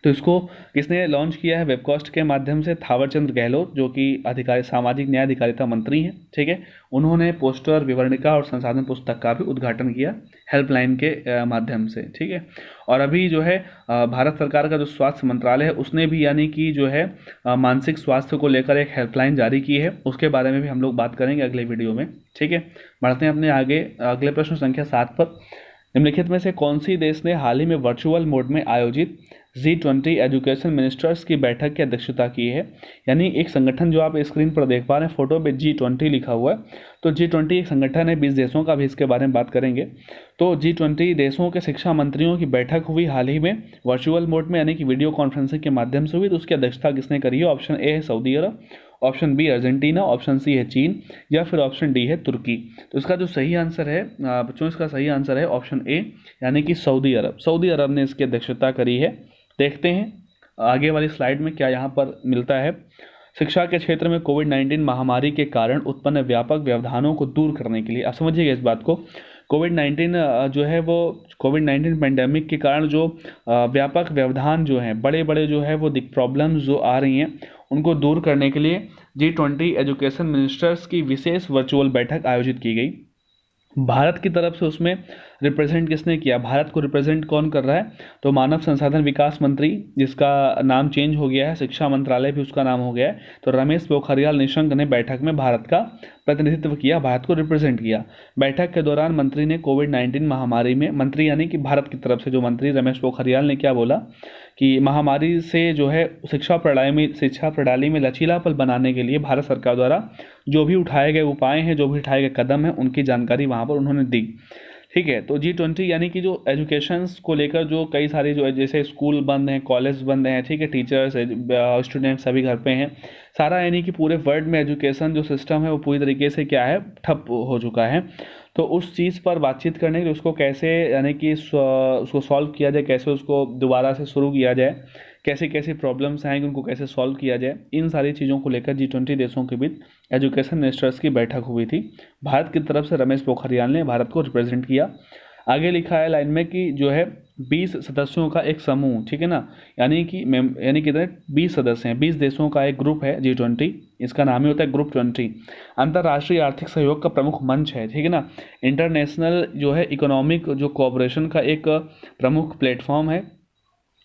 तो इसको किसने लॉन्च किया है? वेबकास्ट के माध्यम से थावरचंद गहलोत, जो कि सामाजिक न्याय अधिकारिता मंत्री हैं, ठीक है। उन्होंने पोस्टर, विवरणिका और संसाधन पुस्तक का भी उद्घाटन किया हेल्पलाइन के माध्यम से, ठीक है। और अभी जो है भारत सरकार का जो स्वास्थ्य मंत्रालय है उसने भी, यानी कि जो है मानसिक स्वास्थ्य को लेकर एक हेल्पलाइन जारी की है, उसके बारे में भी हम लोग बात करेंगे अगले वीडियो में, ठीक है। बढ़ते हैं अपने अगले प्रश्न संख्या 7 पर। निम्नलिखित में से कौन सी देश ने हाल ही में वर्चुअल मोड में आयोजित G20 एजुकेशन मिनिस्टर्स की बैठक की अध्यक्षता की है? यानी एक संगठन, जो आप स्क्रीन पर देख पा रहे हैं फोटो पे G20 लिखा हुआ है, तो G20 एक संगठन है 20 देशों का, भी इसके बारे में बात करेंगे। तो G20 देशों के शिक्षा मंत्रियों की बैठक हुई हाल ही में वर्चुअल मोड में, यानी कि वीडियो कॉन्फ्रेंसिंग के माध्यम से हुई। तो उसकी अध्यक्षता किसने करी है? ऑप्शन ए है Saudi Arabia, option B Argentina, option C है चीन, या फिर ऑप्शन डी है तुर्की। तो इसका जो सही आंसर है बच्चों, इसका सही आंसर है ऑप्शन ए, यानी कि सऊदी अरब। सऊदी अरब ने इसकी अध्यक्षता करी है। देखते हैं आगे वाली स्लाइड में क्या यहाँ पर मिलता है। शिक्षा के क्षेत्र में कोविड-19 महामारी के कारण उत्पन्न व्यापक व्यवधानों को दूर करने के लिए, आप समझिएगा इस बात को, कोविड-19 जो है वो कोविड-19 पेंडेमिक के कारण जो व्यापक व्यवधान जो हैं, बड़े बड़े जो है वो प्रॉब्लम्स जो आ रही हैं, उनको दूर करने के लिए G20 एजुकेशन मिनिस्टर्स की विशेष वर्चुअल बैठक आयोजित की गई। भारत की तरफ से उसमें रिप्रेजेंट किसने किया, भारत को रिप्रेजेंट कौन कर रहा है, तो मानव संसाधन विकास मंत्री, जिसका नाम चेंज हो गया है, शिक्षा मंत्रालय भी उसका नाम हो गया है, तो रमेश पोखरियाल निशंक ने बैठक में भारत का प्रतिनिधित्व किया, भारत को रिप्रेजेंट किया। बैठक के दौरान मंत्री ने कोविड-19 महामारी में, मंत्री यानी कि भारत की तरफ से जो मंत्री रमेश पोखरियाल ने क्या बोला कि महामारी से जो है शिक्षा प्रणाली में लचीलापन बनाने के लिए भारत सरकार द्वारा जो भी उठाए गए उपाय हैं, जो भी उठाए गए कदम हैं, उनकी जानकारी वहाँ पर उन्होंने दी। ठीक है, तो G20 यानी कि जो एजुकेशंस को लेकर जो कई सारी जो है, जैसे स्कूल बंद हैं, कॉलेज बंद हैं, ठीक है, टीचर्स स्टूडेंट्स सभी घर पे हैं, सारा यानी कि पूरे वर्ल्ड में एजुकेशन जो सिस्टम है वो पूरी तरीके से क्या है, ठप हो चुका है। तो उस चीज़ पर बातचीत करने के लिए उसको कैसे यानी कि उसको सॉल्व किया जाए, कैसे उसको दोबारा से शुरू किया जाए, कैसे कैसे प्रॉब्लम्स आएंगे उनको कैसे सॉल्व किया जाए, इन सारी चीज़ों को लेकर G20 देशों के बीच एजुकेशन मिनिस्टर्स की बैठक हुई थी। भारत की तरफ से रमेश पोखरियाल ने भारत को रिप्रेजेंट किया। आगे लिखा है लाइन में कि जो है 20 सदस्यों का एक समूह, ठीक है ना, यानी कितने 20 सदस्य हैं, 20 देशों का एक ग्रुप है G20, इसका नाम ही होता है ग्रुप 20। अंतर्राष्ट्रीय आर्थिक सहयोग का प्रमुख मंच है, ठीक है ना, इंटरनेशनल जो है इकोनॉमिक जो कोऑपरेशन का एक प्रमुख प्लेटफॉर्म है,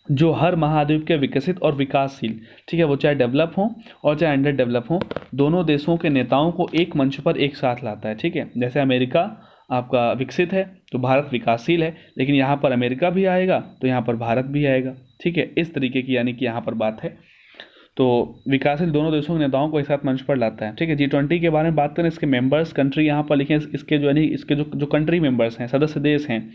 जो हर महाद्वीप के विकसित और विकासशील, ठीक है, वो चाहे डेवलप हो और चाहे अंडर डेवलप हो, दोनों देशों के नेताओं को एक मंच पर एक साथ लाता है। ठीक है, जैसे अमेरिका आपका विकसित है तो भारत विकासशील है, लेकिन यहाँ पर अमेरिका भी आएगा तो यहाँ पर भारत भी आएगा। ठीक है, इस तरीके की यानी कि यहाँ पर बात है। तो विकासशील दोनों देशों के नेताओं को एक साथ मंच पर लाता है। ठीक है, G20 के बारे में बात करें, इसके मेंबर्स कंट्री यहाँ पर लिखे, इसके जो यानी इसके जो कंट्री मेंबर्स हैं, सदस्य देश हैं,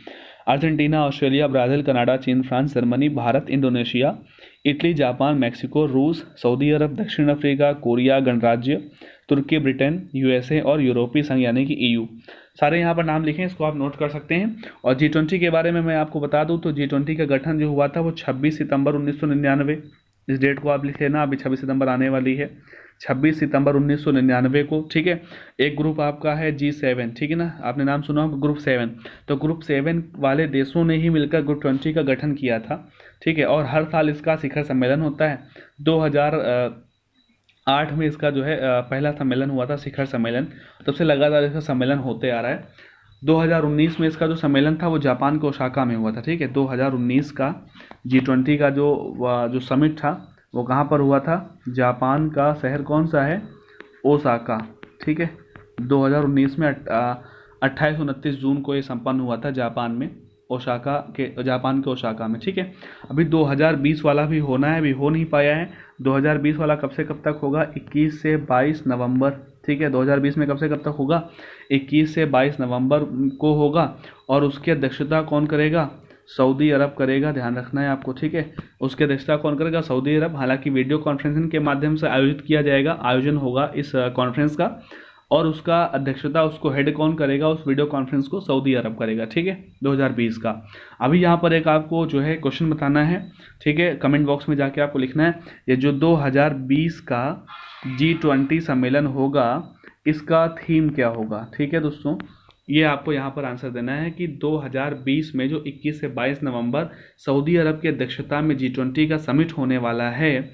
अर्जेंटीना, ऑस्ट्रेलिया, ब्राज़ील, कनाडा, चीन, France, Germany, Bharat, Indonesia, Italy, Japan, Mexico, रूस, सऊदी अरब, दक्षिण अफ्रीका, कोरिया गणराज्य, तुर्की, ब्रिटेन, USA और यूरोपीय संघ यानी कि EU, सारे यहाँ पर नाम लिखे हैं, इसको आप नोट कर सकते हैं। और G20 के बारे में मैं आपको बता दूं तो G20 का गठन जो हुआ था वो 26 सितंबर 1999, इस डेट को आप लिख लेना, अभी 26 सितंबर आने वाली है, 26 सितंबर 1999 को। ठीक है, एक ग्रुप आपका है G7, ठीक है ना, आपने नाम सुना होगा ग्रुप 7, तो ग्रुप 7 वाले देशों ने ही मिलकर ग्रुप 20 का गठन किया था। ठीक है, और हर साल इसका शिखर सम्मेलन होता है। 2008 में इसका जो है पहला सम्मेलन हुआ था, शिखर सम्मेलन, तब से लगातार इसका सम्मेलन होते आ रहा है। 2019 में इसका जो सम्मेलन था वो जापान के ओसाका में हुआ था। ठीक है, 2019 का G20 का जो समिट था वो कहाँ पर हुआ था, जापान का शहर कौन सा है, ओसाका। ठीक है, 2019 में 28-29 जून को ये संपन्न हुआ था जापान में, जापान के ओसाका में। ठीक है, अभी 2020 वाला भी होना है, अभी हो नहीं पाया है। 2020 वाला कब से कब तक होगा, 21 से 22 नवंबर। ठीक है, 2020 में कब से कब तक होगा, 21 से 22 नवंबर को होगा, और उसकी अध्यक्षता कौन करेगा, सऊदी अरब करेगा, ध्यान रखना है आपको। ठीक है, उसकी अध्यक्षता कौन करेगा, सऊदी अरब। हालांकि वीडियो कॉन्फ्रेंसिंग के माध्यम से आयोजित किया जाएगा, आयोजन होगा इस कॉन्फ्रेंस का, और उसका अध्यक्षता, उसको हेड कौन करेगा, उस वीडियो कॉन्फ्रेंस को सऊदी अरब करेगा। ठीक है, 2020 का। अभी यहाँ पर एक आपको जो है क्वेश्चन बताना है, ठीक है, कमेंट बॉक्स में जाके आपको लिखना है, ये जो 2020 का G20 सम्मेलन होगा इसका थीम क्या होगा। ठीक है दोस्तों, ये आपको यहाँ पर आंसर देना है कि 2020 में जो 21 से 22 नवंबर सऊदी अरब की अध्यक्षता में G20 का समिट होने वाला है,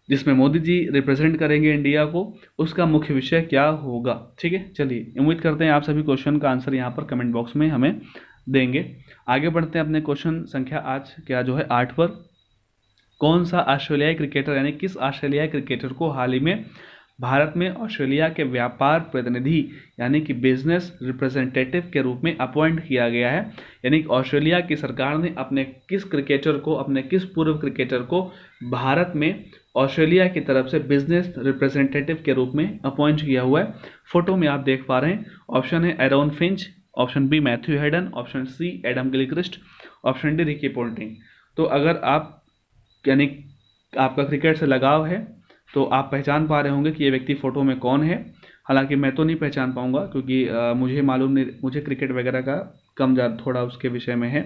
जिसमें मोदी जी रिप्रेजेंट करेंगे इंडिया को, उसका मुख्य विषय क्या होगा। ठीक है, चलिए उम्मीद करते हैं आप सभी क्वेश्चन का आंसर यहाँ पर कमेंट बॉक्स में हमें देंगे। आगे बढ़ते हैं अपने क्वेश्चन संख्या आज क्या जो है 8 पर। कौन सा ऑस्ट्रेलियाई क्रिकेटर, यानी किस ऑस्ट्रेलियाई क्रिकेटर को हाल ही में भारत में ऑस्ट्रेलिया के व्यापार प्रतिनिधि यानी कि बिजनेस रिप्रेजेंटेटिव के रूप में अपॉइंट किया गया है, यानी कि ऑस्ट्रेलिया की सरकार ने अपने किस पूर्व क्रिकेटर को भारत में ऑस्ट्रेलिया की तरफ से बिजनेस रिप्रेजेंटेटिव के रूप में अपॉइंट किया हुआ है। फोटो में आप देख पा रहे हैं, ऑप्शन है Aaron Finch, option B Matthew Hayden, option C Adam Gilchrist, option D Ricky Ponting. तो अगर आप यानी आपका क्रिकेट से लगाव है तो आप पहचान पा रहे होंगे कि ये व्यक्ति फ़ोटो में कौन है। हालांकि मैं तो नहीं पहचान पाऊंगा क्योंकि मुझे मालूम नहीं, मुझे क्रिकेट वगैरह का कम ज़्यादा थोड़ा उसके विषय में है।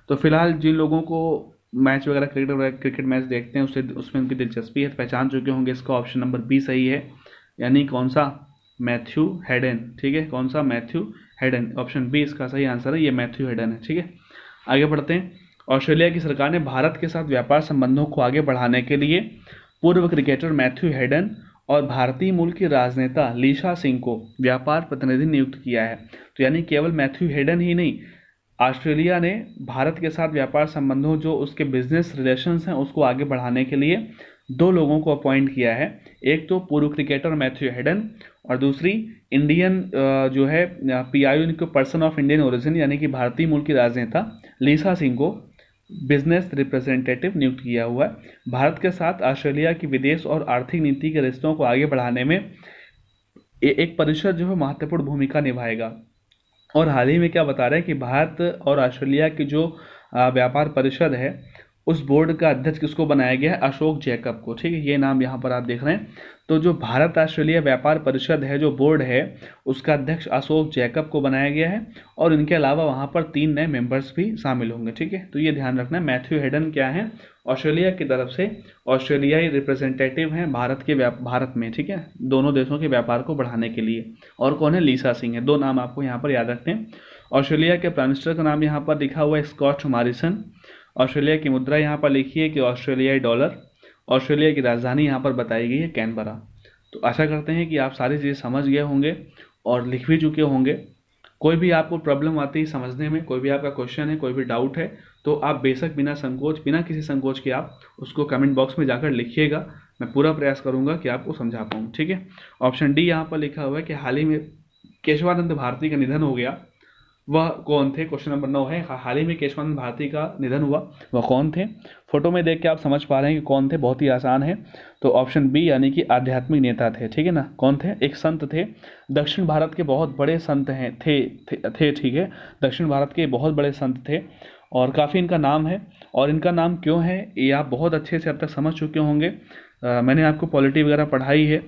तो फिलहाल जिन लोगों को मैच वगैरह क्रिकेट मैच देखते हैं उसमें उनकी दिलचस्पी है, पहचान चुके होंगे। इसका ऑप्शन नंबर बी सही है, यानी कौन सा, मैथ्यू हेडन। ठीक है, कौन सा, मैथ्यू हेडन, ऑप्शन बी इसका सही आंसर है, ये मैथ्यू हेडन है। ठीक है, आगे बढ़ते हैं। ऑस्ट्रेलिया की सरकार ने भारत के साथ व्यापार संबंधों को आगे बढ़ाने के लिए पूर्व क्रिकेटर मैथ्यू हेडन और भारतीय मूल की राजनेता लीशा सिंह को व्यापार प्रतिनिधि नियुक्त किया है। तो यानी केवल मैथ्यू हेडन ही नहीं, ऑस्ट्रेलिया ने भारत के साथ व्यापार संबंधों, जो उसके बिजनेस रिलेशंस हैं, उसको आगे बढ़ाने के लिए दो लोगों को अपॉइंट किया है। एक तो पूर्व क्रिकेटर मैथ्यू हेडन, और दूसरी इंडियन जो है PIO को पर्सन ऑफ इंडियन ओरिजिन यानी कि भारतीय मूल की राजनेता लीसा सिंह को बिजनेस रिप्रेजेंटेटिव नियुक्त किया हुआ है। भारत के साथ ऑस्ट्रेलिया की विदेश और आर्थिक नीति के रिश्तों को आगे बढ़ाने में एक परिषद जो है महत्वपूर्ण भूमिका निभाएगा। और हाल ही में क्या बता रहे हैं कि भारत और ऑस्ट्रेलिया की जो व्यापार परिषद है, उस बोर्ड का अध्यक्ष किसको बनाया गया है? अशोक जैकब को। ठीक है, ये नाम यहाँ पर आप देख रहे हैं। तो जो भारत ऑस्ट्रेलिया व्यापार परिषद है, जो बोर्ड है, उसका अध्यक्ष अशोक जैकब को बनाया गया है, और इनके अलावा वहाँ पर 3 नए मेंबर्स भी शामिल होंगे। ठीक है, तो ये ध्यान रखना है। मैथ्यू हेडन क्या है? ऑस्ट्रेलिया की तरफ से ऑस्ट्रेलियाई रिप्रेजेंटेटिव हैं भारत में। ठीक है, दोनों देशों के व्यापार को बढ़ाने के लिए। और कौन है? लीसा सिंह है। 2 नाम आपको यहाँ पर याद रखते हैं। ऑस्ट्रेलिया के प्राइम मिनिस्टर का नाम यहाँ पर लिखा हुआ है स्कॉट मॉरिसन। ऑस्ट्रेलिया की मुद्रा यहाँ पर लिखी है कि ऑस्ट्रेलियाई डॉलर। ऑस्ट्रेलिया की राजधानी यहाँ पर बताई गई है कैनबरा। तो आशा करते हैं कि आप सारी चीज़ें समझ गए होंगे और लिख भी चुके होंगे। कोई भी आपको प्रॉब्लम आती है समझने में, कोई भी आपका क्वेश्चन है, कोई भी डाउट है, तो आप बेशक बिना संकोच, बिना किसी संकोच के आप उसको कमेंट बॉक्स में जाकर लिखिएगा। मैं पूरा प्रयास करूंगा कि आपको समझा पाऊँ। ठीक है, ऑप्शन डी यहाँ पर लिखा हुआ है कि हाल ही में केशवानंद भारती का निधन हो गया। वह कौन थे? क्वेश्चन नंबर 9 है, हाल ही में केशवानंद भारती का निधन हुआ, वह कौन थे? फोटो में देख के आप समझ पा रहे हैं कि कौन थे, बहुत ही आसान है। तो ऑप्शन बी यानी कि आध्यात्मिक नेता थे। ठीक है ना, कौन थे? एक संत थे, दक्षिण भारत के बहुत बड़े संत हैं थे। ठीक है, दक्षिण भारत के बहुत बड़े संत थे और काफ़ी इनका नाम है। और इनका नाम क्यों है ये आप बहुत अच्छे से अब तक समझ चुके होंगे। मैंने आपको पॉलिटी वगैरह पढ़ाई है।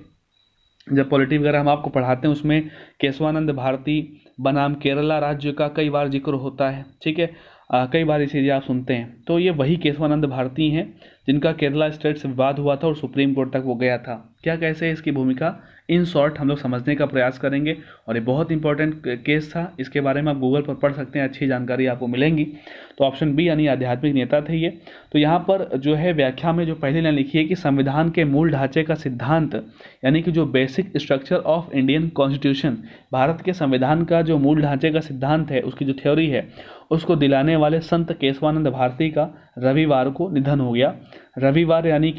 जब पॉलिटी वगैरह हम आपको पढ़ाते हैं उसमें केशवानंद भारती बनाम केरला राज्य का कई बार जिक्र होता है। ठीक है, कई बार ये चीज़ें आप सुनते हैं। तो ये वही केशवानंद भारती हैं जिनका केरला स्टेट से विवाद हुआ था और सुप्रीम कोर्ट तक वो गया था। क्या कैसे है इसकी भूमिका, इन शॉर्ट हम लोग समझने का प्रयास करेंगे। और ये बहुत इंपॉर्टेंट केस था, इसके बारे में आप गूगल पर पढ़ सकते हैं, अच्छी जानकारी आपको मिलेंगी। तो ऑप्शन बी यानी आध्यात्मिक नेता थे ये। तो यहाँ पर जो है व्याख्या में जो पहली लाइन लिखी है कि संविधान के मूल ढांचे का सिद्धांत यानी कि जो basic structure of Indian constitution, Bharat के संविधान का जो मूल ढांचे का सिद्धांत है, उसकी जो थ्योरी है, उसको दिलाने वाले संत केशवानंद भारती का रविवार को निधन हो गया। रविवार यानी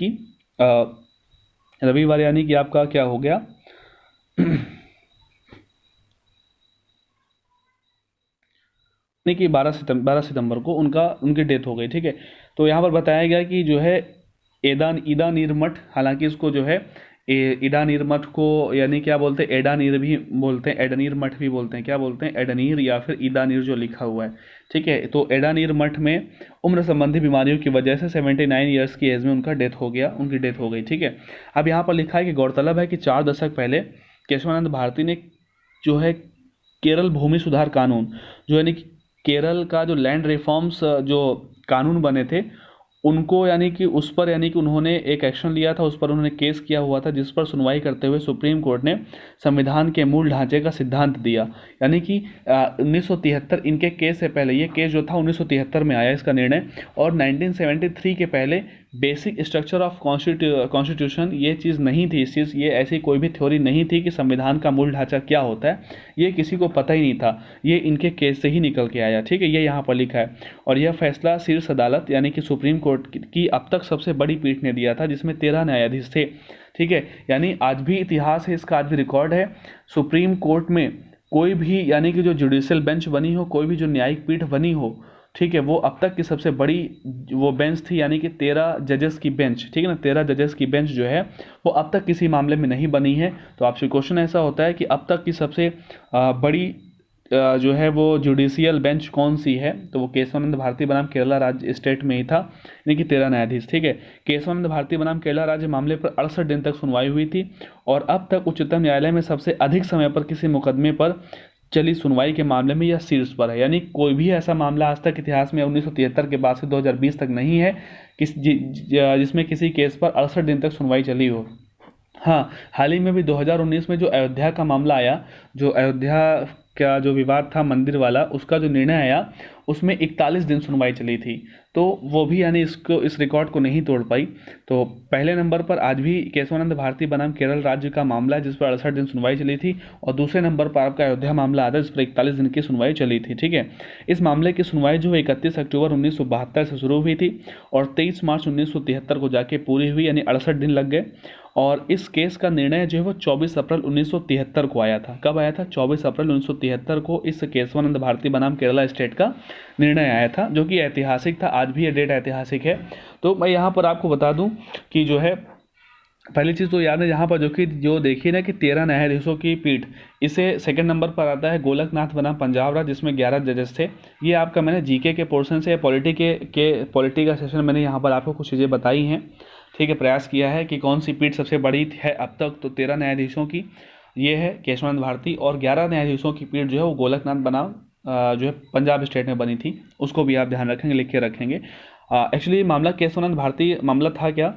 कि आपका क्या हो गया यानी कि 12 सितंबर को उनकी डेथ हो गई। ठीक है, तो यहाँ पर बताया गया कि जो है ईदा नीर मठ, हालांकि इसको जो है ईडा नीर मठ को यानी क्या बोलते हैं, एडानीर भी बोलते हैं, एडनीर मठ भी बोलते हैं। क्या बोलते हैं? एडनीर या फिर ईदा नीर जो लिखा हुआ है। ठीक है, तो एडानीर मठ में उम्र संबंधी बीमारियों की वजह से 79 ईयर्स की एज में उनकी डेथ हो गई। ठीक है, अब यहाँ पर लिखा है कि गौरतलब है कि 4 दशक पहले केशवानंद भारती ने जो है केरल भूमि सुधार कानून, जो यानी कि केरल का जो लैंड रिफॉर्म्स जो कानून बने थे, उनको यानी कि उस पर यानी कि उन्होंने एक एक्शन लिया था, उस पर उन्होंने केस किया हुआ था, जिस पर सुनवाई करते हुए सुप्रीम कोर्ट ने संविधान के मूल ढांचे का सिद्धांत दिया। यानी कि 1973 इनके केस से पहले, ये केस जो था 1973 में आया इसका निर्णय, और 1973 के पहले बेसिक स्ट्रक्चर ऑफ कॉन्स्टिट्यूशन ये चीज़ नहीं थी। ये ऐसी कोई भी थ्योरी नहीं थी कि संविधान का मूल ढांचा क्या होता है, ये किसी को पता ही नहीं था। ये इनके केस से ही निकल के आया। ठीक है, ये यहाँ पर लिखा है। और यह फैसला शीर्ष अदालत यानी कि सुप्रीम कोर्ट की अब तक सबसे बड़ी पीठ ने दिया था, जिसमें 13 न्यायाधीश थे। ठीक है, यानी आज भी इतिहास है इसका, आज भी रिकॉर्ड है। सुप्रीम कोर्ट में कोई भी यानी कि जो जुडिशियल बेंच बनी हो, कोई भी जो न्यायिक पीठ बनी हो, ठीक है, वो अब तक की सबसे बड़ी वो बेंच थी, यानी कि 13 जजेस की बेंच। ठीक है ना, 13 जजेस की बेंच जो है वो अब तक किसी मामले में नहीं बनी है। तो आपसे क्वेश्चन ऐसा होता है कि अब तक की सबसे बड़ी जो है वो जुडिशियल बेंच कौन सी है? तो वो केशवानंद भारती बनाम केरला राज्य स्टेट में ही था, यानी कि 13 न्यायाधीश। ठीक है, केशवानंद भारती बनाम केरला राज्य मामले पर 68 दिन तक सुनवाई हुई थी, और अब तक उच्चतम न्यायालय में सबसे अधिक समय पर किसी मुकदमे पर चली सुनवाई के मामले में यह शीर्ष पर है। यानी कोई भी ऐसा मामला आज तक इतिहास में 1973 के बाद से 2020 तक नहीं है जिसमें किसी केस पर 68 दिन तक सुनवाई चली हो। हाँ, हाल ही में भी 2019 में जो अयोध्या का मामला आया, जो अयोध्या का जो विवाद था मंदिर वाला, उसका जो निर्णय आया, उसमें 41 दिन सुनवाई चली थी, तो वो भी यानी इस रिकॉर्ड को नहीं तोड़ पाई। तो पहले नंबर पर आज भी केशवानंद भारती बनाम केरल राज्य का मामला है जिस पर 68 दिन सुनवाई चली थी, और दूसरे नंबर पर आपका अयोध्या मामला आता है जिस पर 41 दिन की सुनवाई चली थी। ठीक है, इस मामले की सुनवाई जो 31 अक्टूबर 1972 से शुरू हुई थी और 23 मार्च 1973 को जाके पूरी हुई, यानी 68 दिन लग गए। और इस केस का निर्णय जो है वो 24 अप्रैल 1973 को आया था। कब आया था? 24 अप्रैल 1973 को इस केशवानंद भारती बनाम केरला स्टेट का निर्णय आया था, जो कि ऐतिहासिक था। आज भी ये डेट ऐतिहासिक है। तो मैं यहाँ पर आपको बता दूं कि जो है पहली चीज़ तो याद है यहाँ पर जो देखिए ना कि 13 न्यायाधीशों की पीठ, इसे सेकंड नंबर पर आता है गोलकनाथ बनाम पंजाब राज्य जिसमें 11 जजेस थे। ये आपका मैंने जीके के पोर्शन से पॉलिटी का सेशन मैंने यहाँ पर आपको कुछ चीज़ें बताई हैं। ठीक है, प्रयास किया है कि कौन सी पीठ सबसे बड़ी है अब तक, तो 13 न्यायाधीशों की ये है केशवानंद भारती, और 11 न्यायाधीशों की पीठ जो है वो गोलकनाथ बनाम जो है पंजाब स्टेट में बनी थी। उसको भी आप ध्यान रखेंगे, लिख के रखेंगे। एक्चुअली मामला केशवानंद भारती मामला था क्या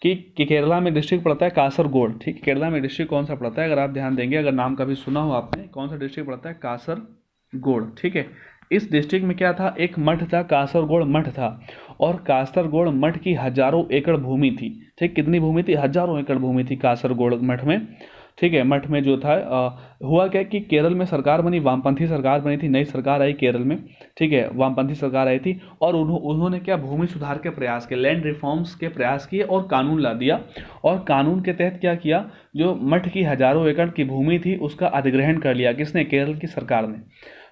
कि केरला में डिस्ट्रिक्ट पड़ता है कासरगोड। ठीक है, केरला में डिस्ट्रिक्ट कौन सा पड़ता है, अगर आप ध्यान देंगे, अगर नाम कभी सुना हो आपने, कौन सा डिस्ट्रिक्ट पड़ता है? कासरगोड। ठीक है, इस डिस्ट्रिक्ट में क्या था? एक मठ था, कासरगोड मठ था, और कासरगोड मठ की हजारों एकड़ भूमि थी। ठीक, कितनी भूमि थी? हजारों एकड़ भूमि थी कासरगोड मठ में। ठीक है, मठ में जो था हुआ क्या कि केरल में सरकार बनी, वामपंथी सरकार बनी थी, नई सरकार आई केरल में। ठीक है, वामपंथी सरकार आई थी, और उन्होंने क्या भूमि सुधार के प्रयास किए, लैंड रिफॉर्म्स के प्रयास किए और कानून ला दिया। और कानून के तहत क्या किया? जो मठ की हजारों एकड़ की भूमि थी उसका अधिग्रहण कर लिया। किसने? केरल की सरकार ने।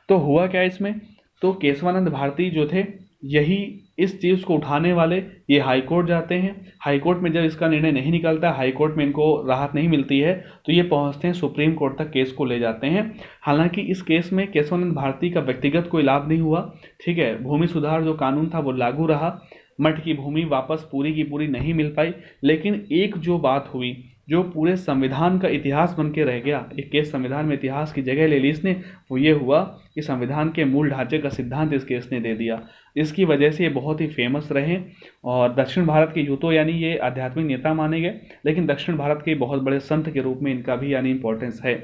तो हुआ क्या इसमें? तो केशवानंद भारती जो थे, यही इस चीज़ को उठाने वाले, ये हाई कोर्ट जाते हैं। हाई कोर्ट में जब इसका निर्णय नहीं निकलता, हाई कोर्ट में इनको राहत नहीं मिलती है, तो ये पहुंचते हैं सुप्रीम कोर्ट तक, केस को ले जाते हैं। हालांकि इस केस में केशवानंद भारती का व्यक्तिगत कोई लाभ नहीं हुआ। ठीक है, भूमि सुधार जो कानून था वो लागू रहा, मठ की भूमि वापस पूरी की पूरी नहीं मिल पाई। लेकिन एक जो बात हुई, जो पूरे संविधान का इतिहास बन के रह गया, एक केस संविधान में इतिहास की जगह ले ली इसने, वो ये हुआ कि संविधान के मूल ढांचे का सिद्धांत इस केस ने दे दिया। इसकी वजह से ये बहुत ही फेमस रहे, और दक्षिण भारत के यूतो यानी ये आध्यात्मिक नेता माने गए, लेकिन दक्षिण भारत के बहुत बड़े संत के रूप में इनका भी यानी इंपॉर्टेंस है।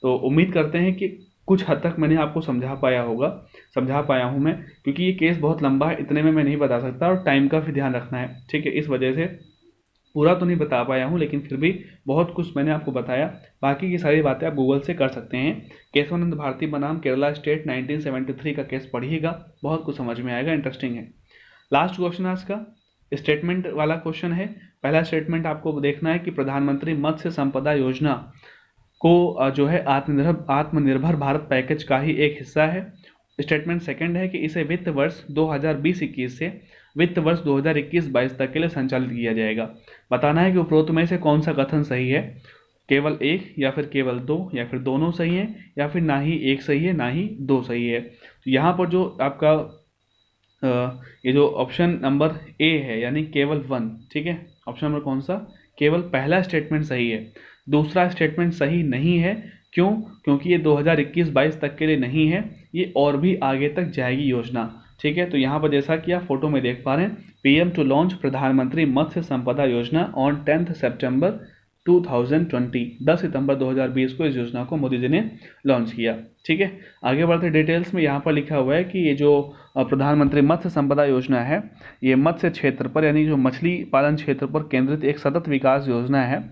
तो उम्मीद करते हैं कि कुछ हद तक मैंने आपको समझा पाया हूँ मैं, क्योंकि ये केस बहुत लंबा है, इतने में मैं नहीं बता सकता, और टाइम का भी ध्यान रखना है। ठीक है, इस वजह से पूरा तो नहीं बता पाया हूँ, लेकिन फिर भी बहुत कुछ मैंने आपको बताया। बाकी की सारी बातें आप गूगल से कर सकते हैं। केशवानंद भारती बनाम केरला स्टेट 1973 का केस पढ़िएगा, बहुत कुछ समझ में आएगा, इंटरेस्टिंग है। लास्ट क्वेश्चन आज का स्टेटमेंट वाला क्वेश्चन है। पहला स्टेटमेंट आपको देखना है कि प्रधानमंत्री मत्स्य संपदा योजना को जो है आत्मनिर्भर भारत पैकेज का ही एक हिस्सा है। स्टेटमेंट सेकंड है कि इसे वित्त वर्ष 2020-21 से वित्त वर्ष 2021-22 तक के लिए संचालित किया जाएगा। बताना है कि उपरोक्त में से कौन सा कथन सही है, केवल एक या फिर केवल दो या फिर दोनों सही है, या फिर ना ही एक सही है ना ही दो सही है। तो यहाँ पर जो आपका ये जो ऑप्शन नंबर ए है यानी केवल वन, ठीक है, ऑप्शन नंबर कौन सा? केवल पहला स्टेटमेंट सही है, दूसरा स्टेटमेंट सही नहीं है। क्यों? क्योंकि ये 2021-22 तक के लिए नहीं है, ये और भी आगे तक जाएगी योजना। ठीक है, तो यहाँ पर जैसा कि आप फोटो में देख पा रहे हैं, पीएम टू लॉन्च प्रधानमंत्री मत्स्य संपदा योजना ऑन 10 सितंबर 2020, 10 सितंबर 2020 को इस योजना को मोदी जी ने लॉन्च किया। ठीक है, आगे बढ़ते डिटेल्स में। यहाँ पर लिखा हुआ है कि ये जो प्रधानमंत्री मत्स्य संपदा योजना है, ये मत्स्य क्षेत्र पर यानी जो मछली पालन क्षेत्र पर केंद्रित एक सतत विकास योजना है।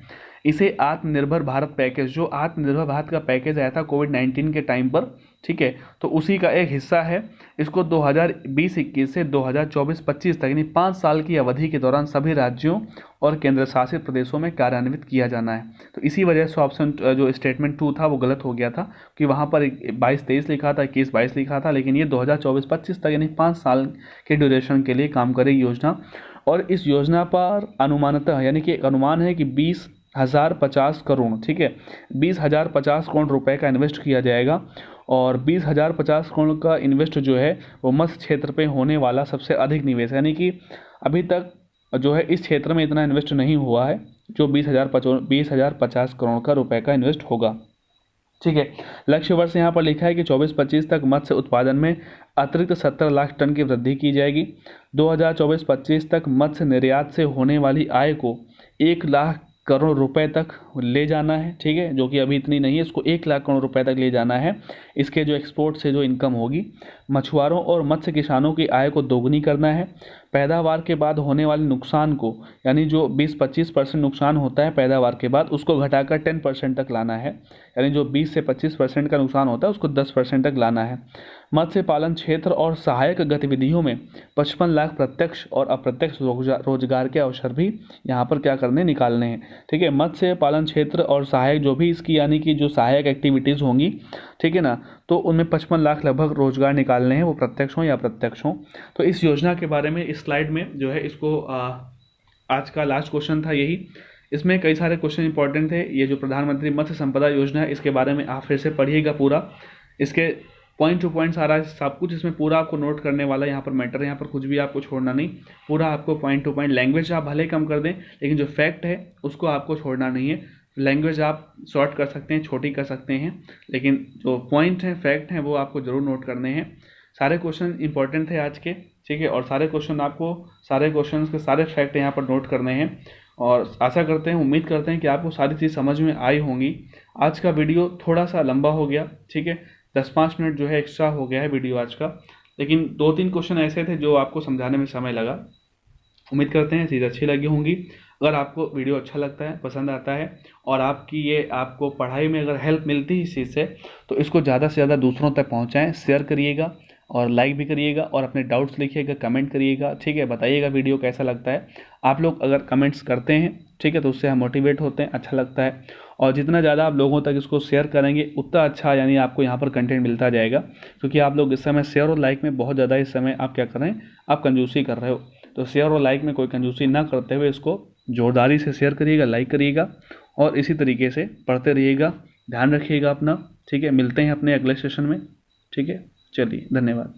इसे आत्मनिर्भर भारत पैकेज, जो आत्मनिर्भर भारत का पैकेज आया था कोविड-19 के टाइम पर, ठीक है, तो उसी का एक हिस्सा है। इसको 2020-21 से 2024-25 तक यानी 5 साल की अवधि के दौरान सभी राज्यों और केंद्र शासित प्रदेशों में कार्यान्वित किया जाना है। तो इसी वजह से ऑप्शन जो स्टेटमेंट 2 था वो गलत हो गया था, कि वहाँ पर 22-23 लिखा था, 21-22 लिखा था, लेकिन ये 2024-25 तक यानी 5 साल के ड्यूरेशन के लिए काम करेगी योजना। और इस योजना पर अनुमानतः यानी कि एक अनुमान है कि 20,050 करोड़, ठीक है, 20,050 करोड़ रुपए का इन्वेस्ट किया जाएगा। और 20,050 करोड़ का इन्वेस्ट जो है वो मत्स्य क्षेत्र पे होने वाला सबसे अधिक निवेश, यानी कि अभी तक जो है इस क्षेत्र में इतना इन्वेस्ट नहीं हुआ है, जो 20,050 करोड़ का रुपए का इन्वेस्ट होगा। ठीक है, लक्ष्य वर्ष यहाँ पर लिखा है कि 24-25 तक मत्स्य उत्पादन में अतिरिक्त 70 लाख टन की वृद्धि की जाएगी। 2024-25 तक मत्स्य निर्यात से होने वाली आय को 1 लाख करोड़ रुपए तक ले जाना है, ठीक है, जो कि अभी इतनी नहीं है, इसको 1 लाख करोड़ रुपए तक ले जाना है। इसके जो एक्सपोर्ट से जो इनकम होगी, मछुआरों और मत्स्य किसानों की आय को दोगुनी करना है। पैदावार के बाद होने वाले नुकसान को, यानी जो 20-25% नुकसान होता है पैदावार के बाद, उसको घटाकर 10% तक लाना है। यानी जो 20 से 25% का नुकसान होता है उसको 10% तक लाना है। मत्स्य पालन क्षेत्र और सहायक गतिविधियों में 55 लाख प्रत्यक्ष और अप्रत्यक्ष रोजगार के अवसर भी यहाँ पर क्या करने, निकालने हैं। ठीक है, मत्स्य पालन क्षेत्र और सहायक जो भी इसकी यानी कि जो सहायक एक्टिविटीज़ होंगी, ठीक है ना, तो उनमें 55 लाख लगभग रोजगार निकालने हैं, वो प्रत्यक्ष हों या अप्रत्यक्ष हों। तो इस योजना के बारे में इस स्लाइड में जो है इसको आज का लास्ट क्वेश्चन था यही। इसमें कई सारे क्वेश्चन इंपॉर्टेंट थे। ये जो प्रधानमंत्री मत्स्य संपदा योजना है, इसके बारे में आप फिर से पढ़िएगा पूरा। इसके पॉइंट टू पॉइंट सारा सब कुछ इसमें पूरा आपको नोट करने वाला है। यहाँ पर मैटर है, यहाँ पर कुछ भी आपको छोड़ना नहीं, पूरा आपको पॉइंट टू पॉइंट। लैंग्वेज आप भले कम कर दें, लेकिन जो फैक्ट है उसको आपको छोड़ना नहीं है। लैंग्वेज आप शॉर्ट कर सकते हैं, छोटी कर सकते हैं, लेकिन जो पॉइंट हैं, फैक्ट हैं, वो आपको ज़रूर नोट करने हैं। सारे क्वेश्चन इंपॉर्टेंट थे आज के, ठीक है, और सारे क्वेश्चन आपको, सारे क्वेश्चन के सारे फैक्ट यहाँ पर नोट करने हैं। और आशा करते हैं, उम्मीद करते हैं कि आपको सारी चीज़ समझ में आई होंगी। आज का वीडियो थोड़ा सा लंबा हो गया, ठीक है, 10-5 मिनट जो है एक्स्ट्रा हो गया है वीडियो आज का, लेकिन 2-3 क्वेश्चन ऐसे थे जो आपको समझाने में समय लगा। उम्मीद करते हैं चीज़ अच्छी लगी होंगी। अगर आपको वीडियो अच्छा लगता है, पसंद आता है, और आपको पढ़ाई में अगर हेल्प मिलती है इस चीज़ से, तो इसको ज़्यादा से ज़्यादा दूसरों तक पहुँचाएँ, शेयर करिएगा और लाइक भी करिएगा, और अपने डाउट्स लिखिएगा, कमेंट करिएगा, ठीक है, बताइएगा वीडियो कैसा लगता है। आप लोग अगर कमेंट्स करते हैं, ठीक है, तो उससे हम मोटिवेट होते हैं, अच्छा लगता है। और जितना ज़्यादा आप लोगों तक इसको शेयर करेंगे उतना अच्छा, यानी आपको यहाँ पर कंटेंट मिलता जाएगा, क्योंकि आप लोग इस समय शेयर और लाइक में बहुत ज़्यादा, इस समय आप क्या कर रहे हैं, आप कंजूसी कर रहे हो। तो शेयर और लाइक में कोई कंजूसी ना करते हुए इसको जोरदारी से शेयर करिएगा, लाइक करिएगा, और इसी तरीके से पढ़ते रहिएगा। ध्यान रखिएगा अपना, ठीक है, मिलते हैं अपने अगले सेशन में, ठीक है, चलिए, धन्यवाद।